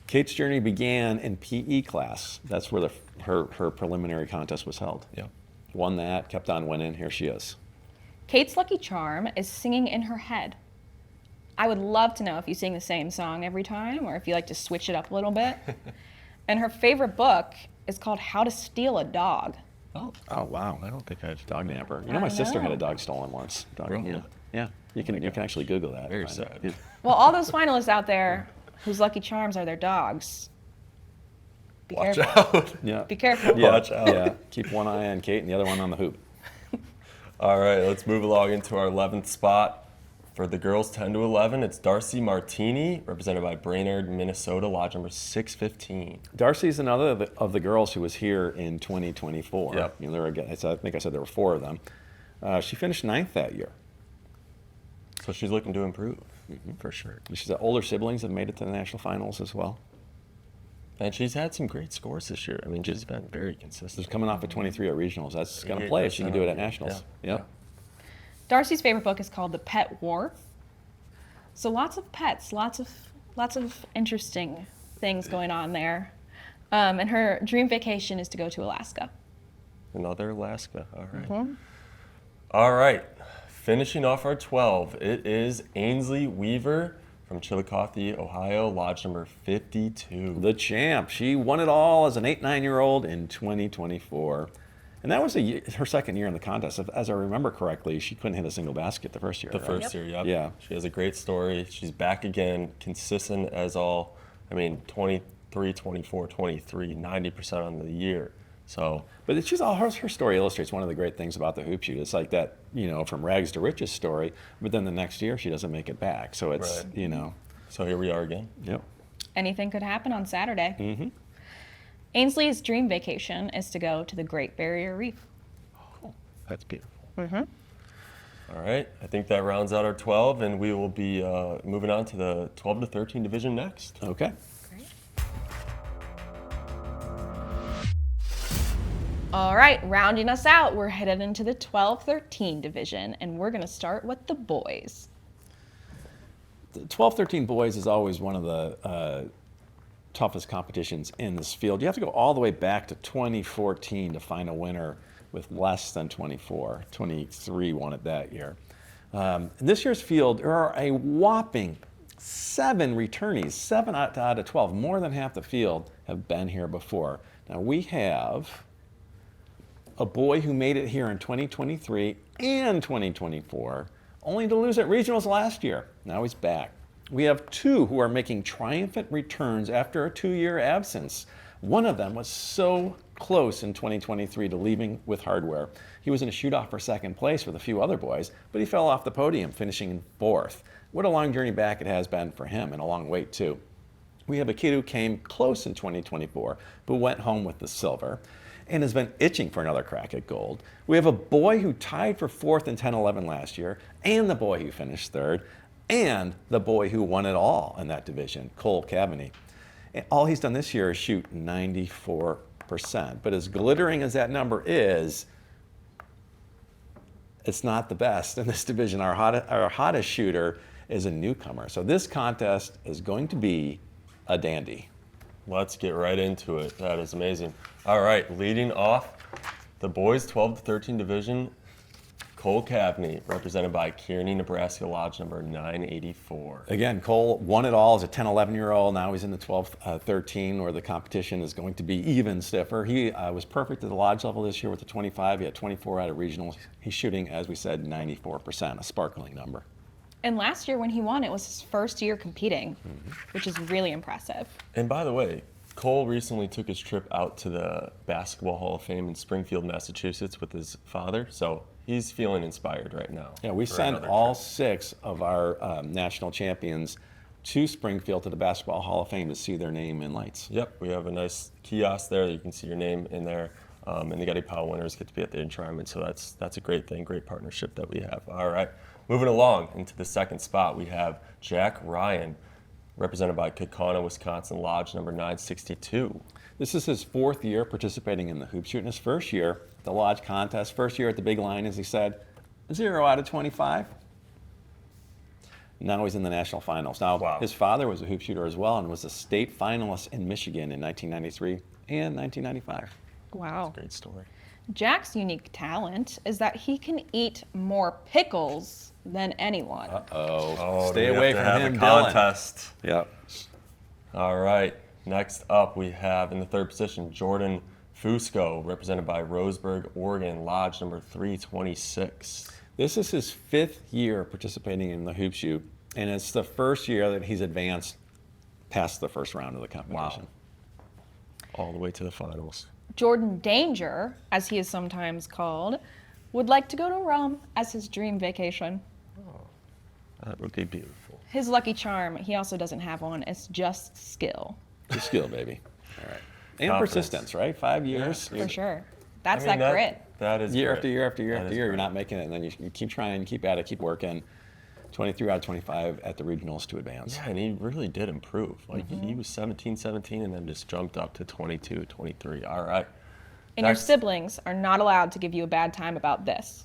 Kate's journey began in PE class. That's where her preliminary contest was held. Yeah. Won that, kept on winning. Here she is. Kate's lucky charm is singing in her head. I would love to know if you sing the same song every time or if you like to switch it up a little bit. And her favorite book is called How to Steal a Dog. Oh, Oh, wow. I don't think I've Dog napper. You know, I my sister had a know. dog stolen once. Dog, Really? Yeah. Yeah. You can actually Google that. Very Find it. sad. Yeah. Well, all those finalists out there whose lucky charms are their dogs, be watch careful. out. Yeah. Be careful. Yeah. Watch out. Yeah. Keep one eye on Kate and the other one on the hoop. All right, let's move along into our 11th spot. For the girls 10 to 11, it's Darcy Martini, represented by Brainerd, Minnesota, lodge number 615. Darcy's another of the girls who was here in 2024. Yep. You know, I think I said there were 4 of them. She finished 9th that year. So she's looking to improve, for sure. She's got older siblings that made it to the national finals as well. And she's had some great scores this year. I mean, she's been very She's consistent. coming off at 23 at regionals. That's going to play if she can do it at 88%. nationals. Yeah. Yep. Darcy's favorite book is called The Pet War. So lots of pets, lots of interesting things going on there. And her dream vacation is to go to Alaska. Another Alaska. All right. All right. Finishing off our 12, it is Ainsley Weaver from Chillicothe, Ohio, lodge number 52. The champ. She won it all as an 8-9-year-old in 2024. And that was her second year in the contest. As I remember correctly, she couldn't hit a single basket the first year. The right? first year, yep. Yeah. She has a great story. She's back again, consistent as all. I mean, 23, 24, 23, 90% on the year. So, But it's just all her story illustrates one of the great things about the hoop shoot. It's like that, from rags to riches story, but then the next year she doesn't make it back. So it's, Right. So here we are again. Yep. Anything could happen on Saturday. Mm-hmm. Ainsley's dream vacation is to go to the Great Barrier Reef. That's beautiful. All right. I think that rounds out our 12, and we will be moving on to the 12 to 13 division next. Okay. All right, rounding us out, we're headed into the 12-13 division, and we're going to start with the boys. The 12-13 boys is always one of the toughest competitions in this field. You have to go all the way back to 2014 to find a winner with less than 24. 23 won it that year. In this year's field, there are a whopping 7 returnees, 7 out of 12. More than half the field have been here before. Now we have a boy who made it here in 2023 and 2024, only to lose at regionals last year. Now he's back. We have 2 who are making triumphant returns after a 2-year absence. One of them was so close in 2023 to leaving with hardware. He was in a shoot-off for second place with a few other boys, but he fell off the podium, finishing in 4th. What a long journey back it has been for him, and a long wait too. We have a kid who came close in 2024, but went home with the silver, and has been itching for another crack at gold. We have a boy who tied for 4th in 10-11 last year, and the boy who finished 3rd, and the boy who won it all in that division, Cole Cavaney. And all he's done this year is shoot 94%. But as glittering as that number is, it's not the best in this division. Our hottest shooter is a newcomer. So this contest is going to be a dandy. Let's get right into it. That is amazing. All right, leading off the boys 12 to 13 division, Cole Cavney, represented by Kearney, Nebraska Lodge number 984. Again, Cole won it all as a 10, 11-year-old. Now he's in the 12, 13, where the competition is going to be even stiffer. He was perfect at the lodge level this year with the 25. He had 24 out of regionals. He's shooting, as we said, 94%, a sparkling number. And last year when he won, it was his first year competing, which is really impressive. And by the way, Cole recently took his trip out to the Basketball Hall of Fame in Springfield, Massachusetts with his father, so he's feeling inspired right now. Yeah, we sent all 6 of our national champions to Springfield to the Basketball Hall of Fame to see their name in lights. Yep, we have a nice kiosk there that you can see your name in there, and the Getty Powell winners get to be at the enshrinement, so that's a great thing, great partnership that we have. All right, moving along into the second spot, we have Jack Ryan, represented by Kaukauna, Wisconsin Lodge number 962. This is his 4th year participating in the hoop shoot, and his first year at the lodge contest, first year at the big line, as he said, 0 out of 25. Now he's in the national finals. Now, Wow. His father was a hoop shooter as well and was a state finalist in Michigan in 1993 and 1995. Wow. Great story. Jack's unique talent is that he can eat more pickles than anyone. Oh, do stay we away have to from have him, a Dylan. contest. Yep. All right, next up we have in the third position Jordan Fusco, represented by Roseburg, Oregon, Lodge number 326. This is his 5th year participating in the hoop shoot, and it's the first year that he's advanced past the first round of the competition. All the way to the finals. Jordan Danger, as he is sometimes called, would like to go to Rome as his dream vacation. That would be beautiful. His lucky charm, he also doesn't have one, it's just skill. Just skill, baby. All right. And Confidence. persistence, right? 5 years. For sure. That's I mean, that grit. That is Year grit. after year after year That after is year, grit. you're not making it, and then you keep trying, keep at it, keep working. 23 out of 25 at the regionals to advance. Yeah, and he really did improve. Like he was 17, and then just jumped up to 22, 23. All right. And your Next- siblings are not allowed to give you a bad time about this.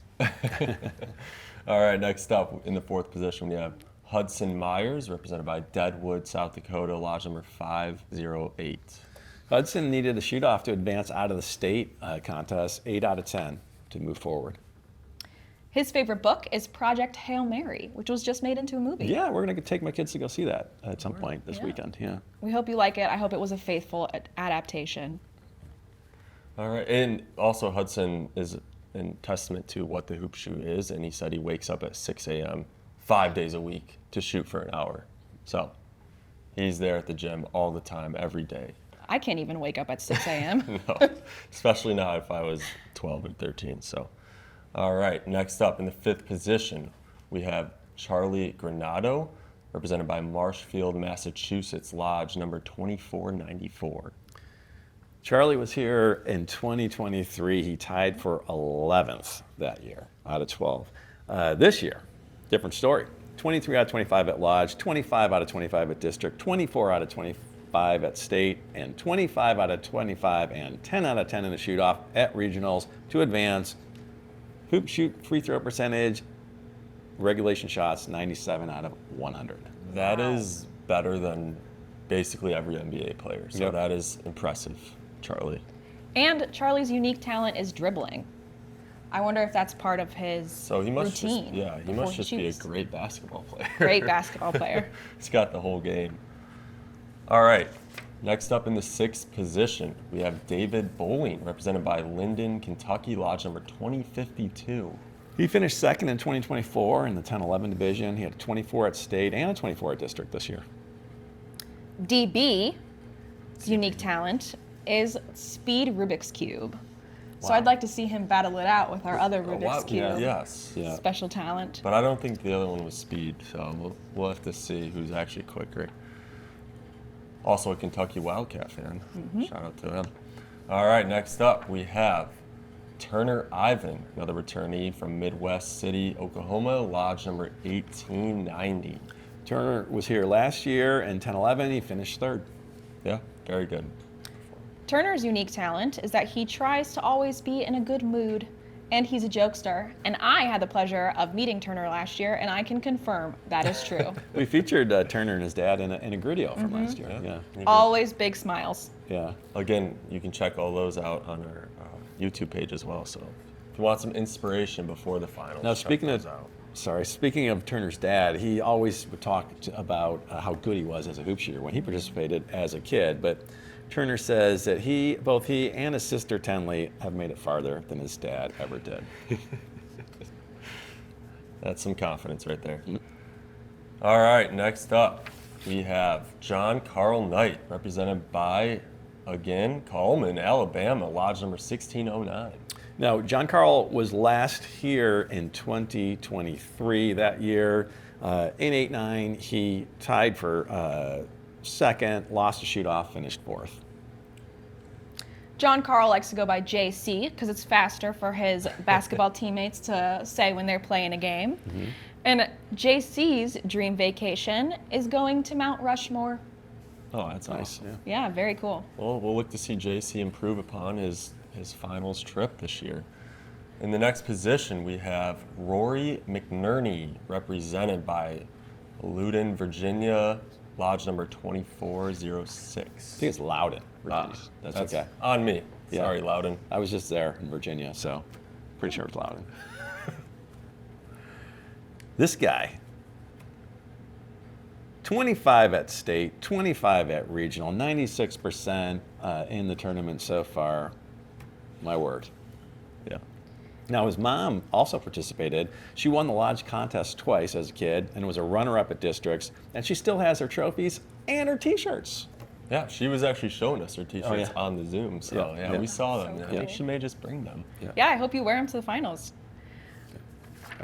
All right, next up in the 4th position, we have Hudson Myers, represented by Deadwood, South Dakota, Lodge number 508. Hudson needed a shoot-off to advance out of the state contest, 8 out of 10 to move forward. His favorite book is Project Hail Mary, which was just made into a movie. Yeah, we're going to take my kids to go see that at some point this Yeah. weekend. Yeah. We hope you like it. I hope it was a faithful adaptation. All right, and also Hudson is in testament to what the hoop shoot is, and he said he wakes up at 6 a.m. 5 days a week to shoot for an hour. So he's there at the gym all the time, every day. I can't even wake up at 6 a.m. No, especially not if I was 12 and 13. So, all right, next up in the 5th position, we have Charlie Granado, represented by Marshfield, Massachusetts, Lodge number 2494. Charlie was here in 2023. He tied for 11th that year out of 12. This year, different story. 23 out of 25 at Lodge, 25 out of 25 at District, 24 out of 25 at State, and 25 out of 25 and 10 out of 10 in the shoot-off at Regionals to advance. Hoop shoot free throw percentage, regulation shots, 97 out of 100. That is better than basically every NBA player. So Yep. that is impressive, Charlie. And Charlie's unique talent is dribbling. I wonder if that's part of his So he must routine. he must just be a shoots. great basketball player. Great basketball player. He's got the whole game. All right. Next up in the 6th position, we have David Bowling, represented by Linden, Kentucky, Lodge number 2052. He finished second in 2024 in the 10-11 division. He had a 24 at State and a 24 at District this year. DB's unique talent is speed Rubik's Cube. So Wow. I'd like to see him battle it out with our other Rubik's Cube. Yes. Yeah. Special talent. But I don't think the other one was speed, so we'll have to see who's actually quicker. Also a Kentucky Wildcat fan. Shout out to him. All right, next up we have Turner Ivan, another returnee from Midwest City, Oklahoma, Lodge number 1890. Turner was here last year in 10-11. He finished third. Yeah, very good. Turner's unique talent is that he tries to always be in a good mood And he's a jokester. And I had the pleasure of meeting Turner last year, and I can confirm that is true. We featured Turner and his dad in a Gridio from last year. Yeah. Always big smiles. Yeah. Again, you can check all those out on our YouTube page as well. So if you want some inspiration before the finals, Now, check speaking those out. speaking of Turner's dad, he always would talk about how good he was as a hoop shooter when he participated as a kid. But Turner says that both he and his sister Tenley have made it farther than his dad ever did. That's some confidence right there. All right, next up, we have John Carl Knight, represented by, again, Coleman, Alabama, lodge number 1609. Now, John Carl was last here in 2023. That year, in 8-9, he tied for second, lost a shoot-off, finished fourth. John Carl likes to go by JC because it's faster for his basketball teammates to say when they're playing a game. And JC's dream vacation is going to Mount Rushmore. Oh, that's Nice. awesome. Yeah. Yeah, very cool. Well, we'll look to see JC improve upon his finals trip this year. In the next position, we have Rory McNerney, represented by Loudon, Virginia, lodge number 2406. I think it's Loudon, Virginia. That's okay. On me. Yeah. Sorry, Loudon. I was just there in Virginia, so pretty sure it's Loudon. This guy, 25 at state, 25 at regional, 96% in the tournament so far. My word. Yeah. Now, his mom also participated. She won the lodge contest twice as a kid and was a runner-up at districts, and she still has her trophies and her T-shirts. Yeah, she was actually showing us her T-shirts yeah. on the Zoom, so Yeah. yeah, we saw them. So I cool. think she may just bring them. Yeah, I hope you wear him to the finals.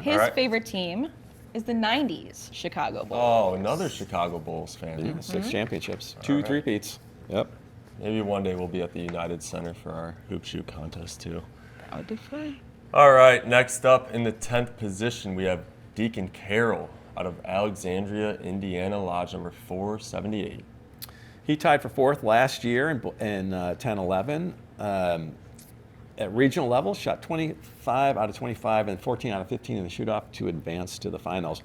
His All right. favorite team is the 90s Chicago Bulls. Oh, another Chicago Bulls fan. Yeah, 6 championships, 2 right. three-peats. Yep. Maybe one day we'll be at the United Center for our hoop shoot contest too. That would be fun. All right, next up in the 10th position, we have Deacon Carroll out of Alexandria, Indiana, lodge number 478. He tied for fourth last year in 10-11. At regional level, shot 25 out of 25 and 14 out of 15 in the shoot-off to advance to the finals.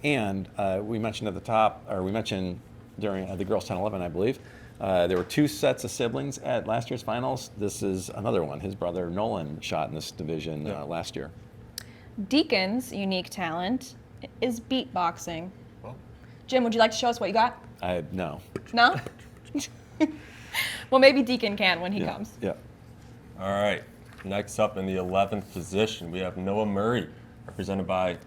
And we mentioned at the top, or we mentioned during the girls 10-11, I believe, there were 2 sets of siblings at last year's finals. This is another one. His brother Nolan shot in this division last year. Deacon's unique talent is beatboxing. Oh. Jim, would you like to show us what you got? No. No? Well, maybe Deacon can when he Yeah. comes. Yeah. All right, next up in the 11th position, we have Noah Murray, represented by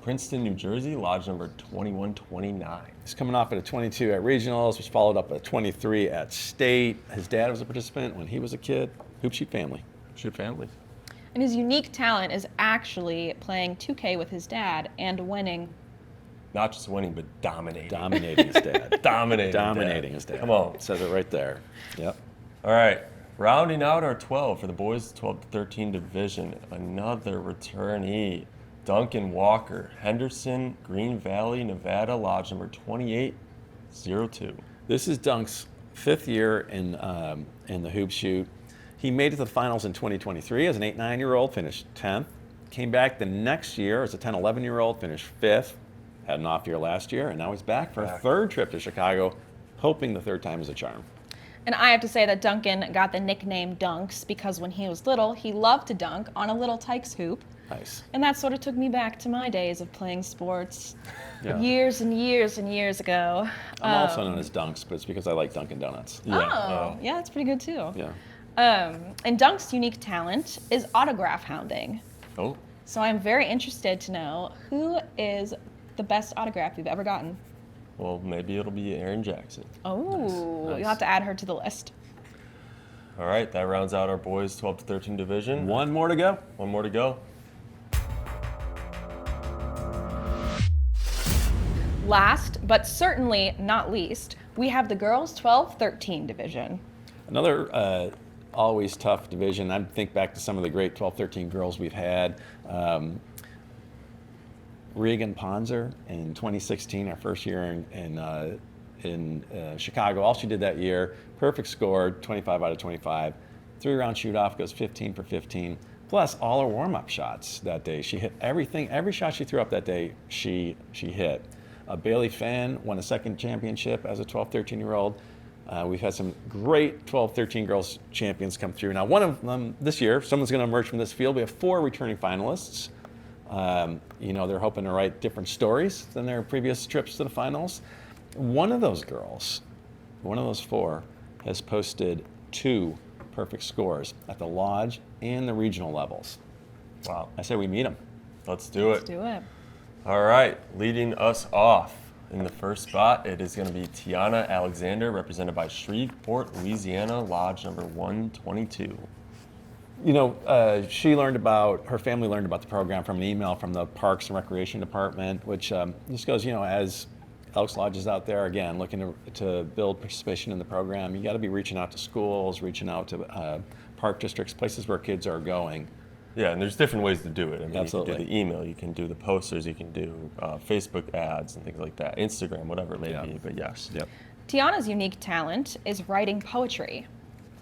Princeton, New Jersey, lodge number 2129. He's coming off at a 22 at regionals, was followed up at a 23 at state. His dad was a participant when he was a kid. Hoop shoot family. Shoot family. And his unique talent is actually playing 2K with his dad and winning. Not just winning, but dominating. Dominating his dad. Dominating his dad. Come on. It says it right there. Yep. All right, rounding out our 12 for the boys 12 to 13 division, another returnee, Duncan Walker, Henderson, Green Valley, Nevada, lodge number 2802. This is Dunk's 5th year in the hoop shoot. He made it to the finals in 2023 as an 8-9-year-old, finished 10th. Came back the next year as a 10-11-year-old, finished 5th. Had an off year last year, and now he's back for a 3rd trip to Chicago, hoping the 3rd time is a charm. And I have to say that Duncan got the nickname Dunks because when he was little, he loved to dunk on a little Tykes hoop. Nice. And that sort of took me back to my days of playing sports Yeah. years and years and years ago. I'm also known as Dunks, but it's because I like Dunkin' Donuts. Oh, yeah, that's pretty good too. Yeah. And Dunk's unique talent is autograph hounding. Oh, So I'm very interested to know who is the best autograph you've ever gotten. well, maybe it'll be Aaron Jackson. Oh, Nice. you'll have to add her to the list. All right, that rounds out our boys 12 to 13 division. One more to go. One more to go. Last, but certainly not least, we have the girls 12-13 division. Another always tough division. I think back to some of the great 12-13 girls we've had. Regan Ponzer in 2016, our first year in Chicago. All she did that year, perfect score, 25 out of 25. 3-round shoot-off, goes 15 for 15. Plus, all her warm-up shots that day, she hit everything. Every shot she threw up that day, she hit. Bailey Fan won a second championship as a 12, 13-year-old. We've had some great 12, 13 girls champions come through. Now, one of them this year, someone's going to emerge from this field. We have 4 returning finalists. They're hoping to write different stories than their previous trips to the finals. One of those girls, one of those 4, has posted 2 perfect scores at the lodge and the regional levels. Wow. I say we meet them. Let's do it. Let's do it. All right, leading us off in the first spot, it is going to be Tiana Alexander, represented by Shreveport, Louisiana, Lodge number 122. Her family learned about the program from an email from the Parks and Recreation Department, which just goes, as Elks Lodges out there, again, looking to build participation in the program, you got to be reaching out to schools, reaching out to park districts, places where kids are going. Yeah, and there's different ways to do it. I mean, Absolutely. You can do the email, you can do the posters, you can do Facebook ads and things like that, Instagram, whatever it may be, but yes. Yep. Tiana's unique talent is writing poetry.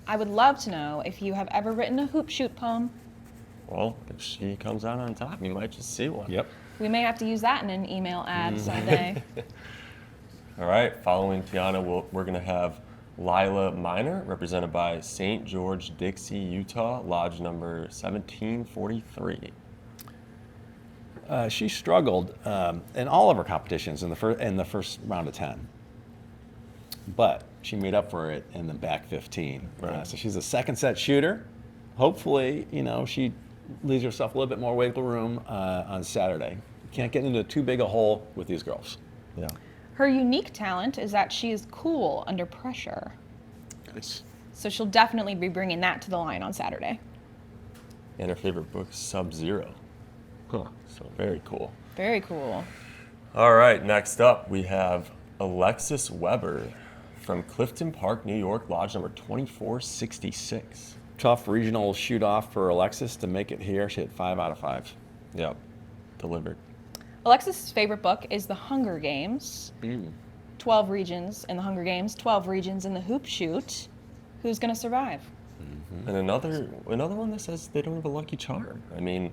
I would love to know if you have ever written a hoop shoot poem. Well, if she comes out on top, you might just see one. Yep. We may have to use that in an email ad someday. All right, following Tiana, we're going to have Lila Miner, represented by St. George Dixie, Utah, Lodge number 1743. She struggled in all of her competitions in the first round of 10, but she made up for it in the back 15. Right. So she's a second set shooter. Hopefully, she leaves herself a little bit more wiggle room on Saturday. You can't get into too big a hole with these girls. Yeah. Her unique talent is that she is cool under pressure. Nice. So she'll definitely be bringing that to the line on Saturday. And her favorite book, Sub-Zero. Huh. So very cool. Very cool. All right, next up we have Alexis Weber from Clifton Park, New York, Lodge number 2466. Tough regional shoot off for Alexis to make it here. She hit 5 out of 5. Yep, delivered. Alexis' favorite book is The Hunger Games. 12 regions in the Hunger Games, 12 regions in the hoop shoot. Who's going to survive? And another one that says they don't have a lucky charm. I mean,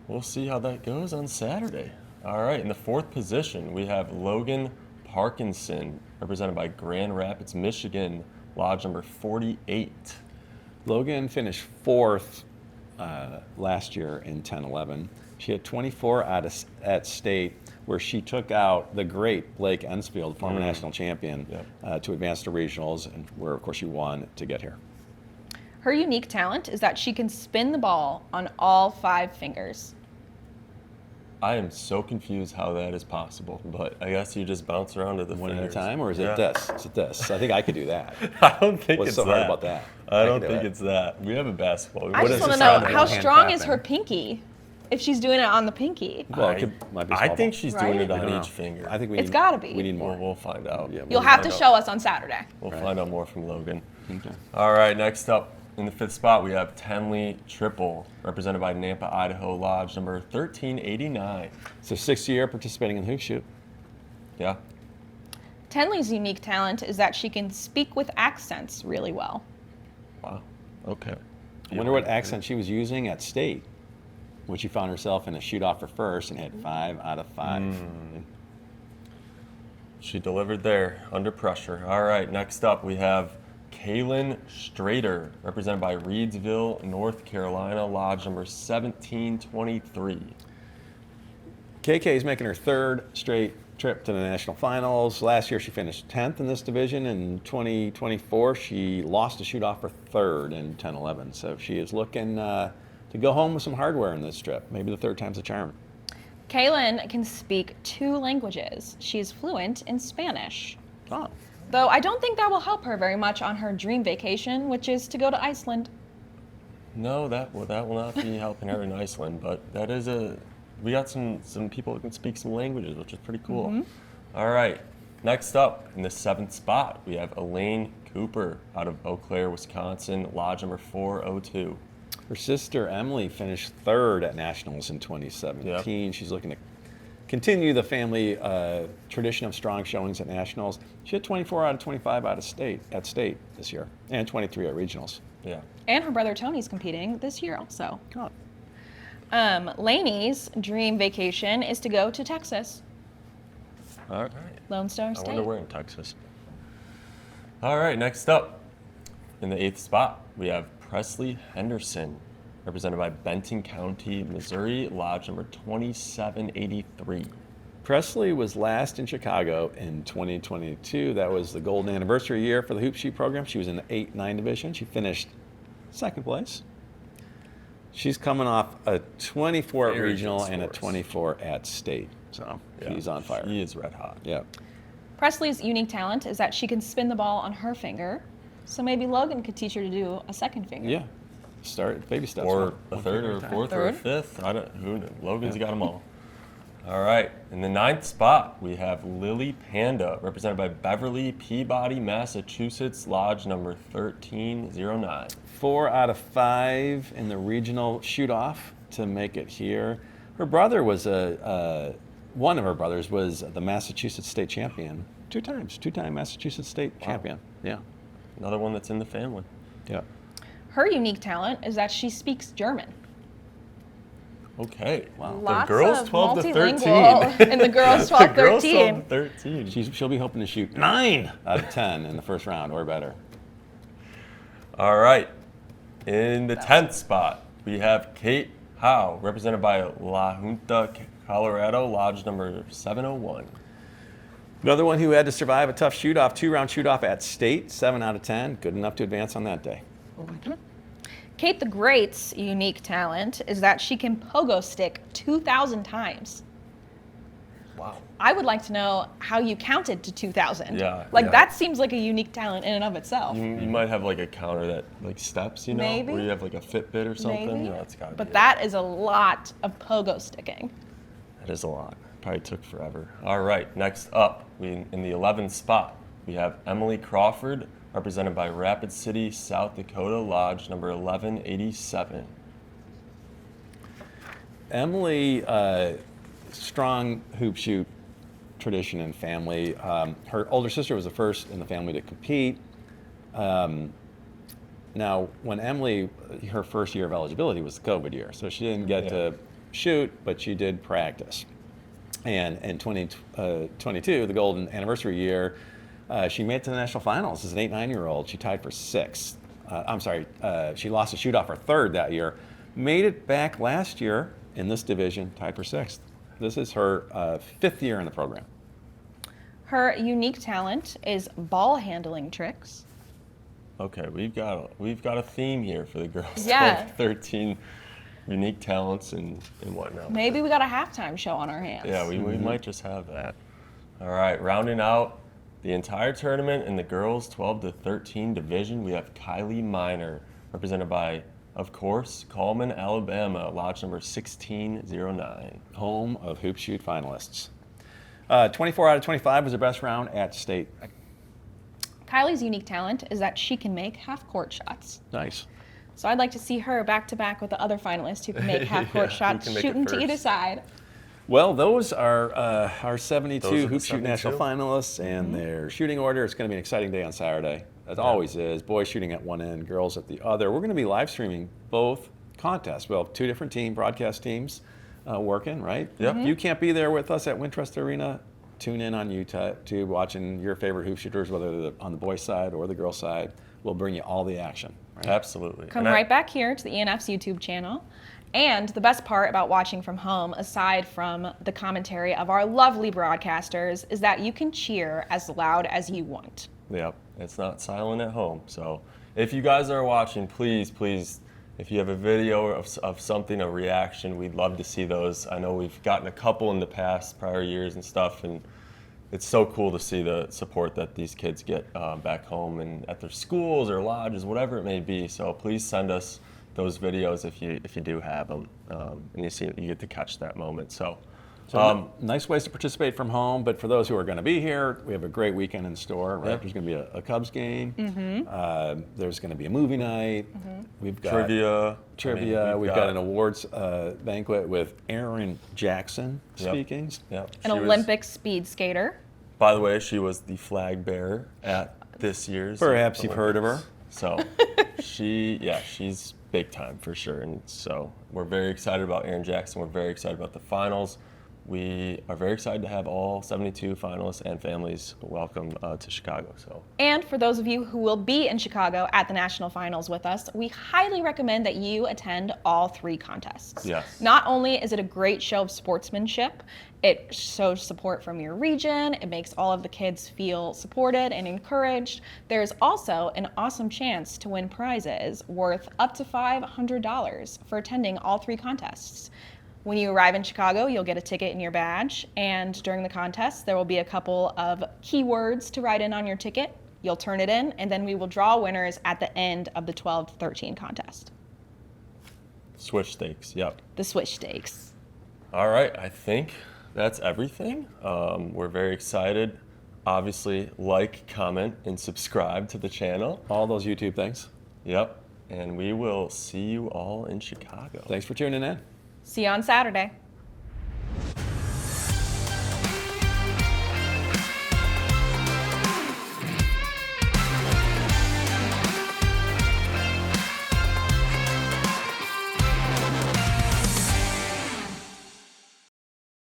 we'll see how that goes on Saturday. All right, in the 4th position, we have Logan Parkinson, represented by Grand Rapids, Michigan, Lodge number 48. Logan finished 4th last year in 10-11. She had 24 at state, where she took out the great Blake Ensfield, former national champion, to advance to regionals, and where, of course, she won to get here. Her unique talent is that she can spin the ball on all 5 fingers. I am so confused how that is possible, but I guess you just bounce around to the One at a fingers. time, or is it this? Is it this? I think I could do that. I don't think What's it's so that. hard about that? I don't can do think it. it's that. We have a basketball. I What just is want to this know, on? how Hand strong is clapping. her pinky if she's doing it on the pinky? Well, it might be I small think ball. she's Right? doing it We don't on know. each finger. I think we It's need, gotta be. We need more. We'll find out. Yeah, You'll we'll have to find show us on Saturday. We'll Right. find out more from Logan. Okay. All right, next up in the 5th spot, we have Tenley Triple, represented by Nampa, Idaho, Lodge number 1389. So 6th year participating in hoop shoot. Yeah. Tenley's unique talent is that she can speak with accents really well. Wow. Okay. I wonder what accent she was using at state when she found herself in a shoot off for first and had 5 out of 5. She delivered there under pressure. All right, next up we have Kaylin Strader, represented by Reedsville, North Carolina, Lodge number 1723. KK is making her 3rd straight trip to the national finals. Last year she finished 10th in this division. In 2024 she lost a shoot off for 3rd in 10-11. So she is looking to go home with some hardware in this trip. Maybe the 3rd time's a charm. Kaylin can speak 2 languages. She is fluent in Spanish. Oh, Though I don't think that will help her very much on her dream vacation, which is to go to Iceland. No, that will not be helping her in Iceland, but that is we got some people who can speak some languages, which is pretty cool. All right, next up in the 7th spot, we have Elaine Cooper out of Eau Claire, Wisconsin, Lodge number 402. her sister Emily finished 3rd at nationals in 2017. Yep. She's looking to continue the family tradition of strong showings at nationals. She had 24 out of 25 at state this year, and 23 at regionals. Yeah. And her brother Tony's competing this year also. Oh, Lainey's dream vacation is to go to Texas, All right. Lone Star I State. wonder where in Texas. All right, next up, in the 8th spot, we have Presley Henderson, represented by Benton County, Missouri, lodge number 2783. Presley was last in Chicago in 2022. That was the golden anniversary year for the hoop shoot program. She was in the 8-9 division. She finished second place. She's coming off a 24 at Very regional good and a scores. 24 at state. So Yeah, she's on fire. She is red hot. Yeah. Presley's unique talent is that she can spin the ball on her finger. So maybe Logan could teach her to do a second finger. Yeah. Start baby steps. Or a One third finger or at a time. fourth or a Third. fifth. I don't. Who knows? Logan's got them all. All right. In the 9th spot, we have Lily Panda, represented by Beverly, Peabody, Massachusetts, lodge number 1309. 4 out of 5 in the regional shoot-off to make it here. Her brother was one of her brothers was the Massachusetts state champion 2 times, 2-time Massachusetts state champion. Yeah, Another one that's in the family. yeah. Her unique talent is that she speaks German. Okay. Wow. Lots the girls of 12 to multilingual 13. and the girls The 12 girls 13. 12 to 13. She'll be hoping to shoot 9 out of 10 in the first round or better. All right. In the 10th spot, we have Kate Howe, represented by La Junta, Colorado, lodge number 701. Another one who had to survive a tough shoot-off, 2-round shoot-off at state, 7 out of 10. Good enough to advance on that day. Kate the Great's unique talent is that she can pogo stick 2,000 times. Wow. I would like to know how you counted to 2,000. Yeah, Like yeah. that seems like a unique talent in and of itself. You might have like a counter that like steps, you know, Maybe. where you have like a Fitbit or something. Maybe. You know, it's gotta But be that is a lot of pogo sticking. That is a lot. Probably took forever. All right, next up, in the 11th spot, we have Emily Crawford, represented by Rapid City, South Dakota, lodge number 1187. Emily, strong hoop shoot tradition and family. Her older sister was the first in the family to compete. Now, when Emily, her first year of eligibility was the COVID year, so she didn't get to shoot, but she did practice. And in 2022, the golden anniversary year, she made it to the national finals as an 8-9-year-old. She tied for 6th. She lost a shoot-off her 3rd that year. Made it back last year in this division, tied for 6th. This is her 5th year in the program. Her unique talent is ball handling tricks. Okay, we've got a theme here for the girls. Yeah. 13 unique talents and whatnot. Maybe we got a halftime show on our hands. Yeah, we might just have that. All right, rounding out the entire tournament in the girls 12 to 13 division, we have Kylie Miner, represented by, of course, Coleman, Alabama, lodge number 1609. Home of hoop shoot finalists. 24 out of 25 was her best round at state. Kylie's unique talent is that she can make half-court shots. Nice. So I'd like to see her back-to-back with the other finalists who can make half-court Yeah, shots, who can make it shooting to either first. side. Well, those are our 72 Those are the hoop shoot national 72. finalists and their shooting order. It's going to be an exciting day on Saturday. It always is. Boys shooting at one end, girls at the other. We're going to be live streaming both contests. We'll have 2 different broadcast teams working, right? Yep. You can't be there with us at Wintrust Arena. Tune in on YouTube, watching your favorite hoop shooters, whether they're on the boys' side or the girls' side. We'll bring you all the action. Right? Absolutely. Come And right back here to the ENF's YouTube channel. And the best part about watching from home, aside from the commentary of our lovely broadcasters, is that you can cheer as loud as you want. Yep, it's not silent at home. So if you guys are watching, please, if you have a video of something, a reaction, we'd love to see those. I know we've gotten a couple in the past, prior years and stuff, and it's so cool to see the support that these kids get back home and at their schools or lodges, whatever it may be. So please send us those videos if you do have them, and you get to catch that moment. So Nice ways to participate from home, but for those who are going to be here, we have a great weekend in store. Right? Yep. There's going to be a Cubs game. There's going to be a movie night. We've got trivia. We've got an awards banquet with Aaron Jackson speaking. Yep. An She was- Olympic speed skater. By the way, she was the flag bearer at this year's. Perhaps you've heard of her. Olympics. So she's big time for sure. And so we're very excited about Erin Jackson. We're very excited about the finals. We are very excited to have all 72 finalists and families welcome to Chicago. So. And for those of you who will be in Chicago at the national finals with us, we highly recommend that you attend all 3 contests. Yes. Not only is it a great show of sportsmanship, it shows support from your region, it makes all of the kids feel supported and encouraged. There's also an awesome chance to win prizes worth up to $500 for attending all 3 contests. When you arrive in Chicago, you'll get a ticket in your badge, and during the contest, there will be a couple of keywords to write in on your ticket. You'll turn it in, and then we will draw winners at the end of the 12-13 contest. Swish stakes, yep. The Swish Stakes. All right, I think that's everything. We're very excited. Obviously, like, comment, and subscribe to the channel. All those YouTube things. Yep, and we will see you all in Chicago. Thanks for tuning in. See you on Saturday.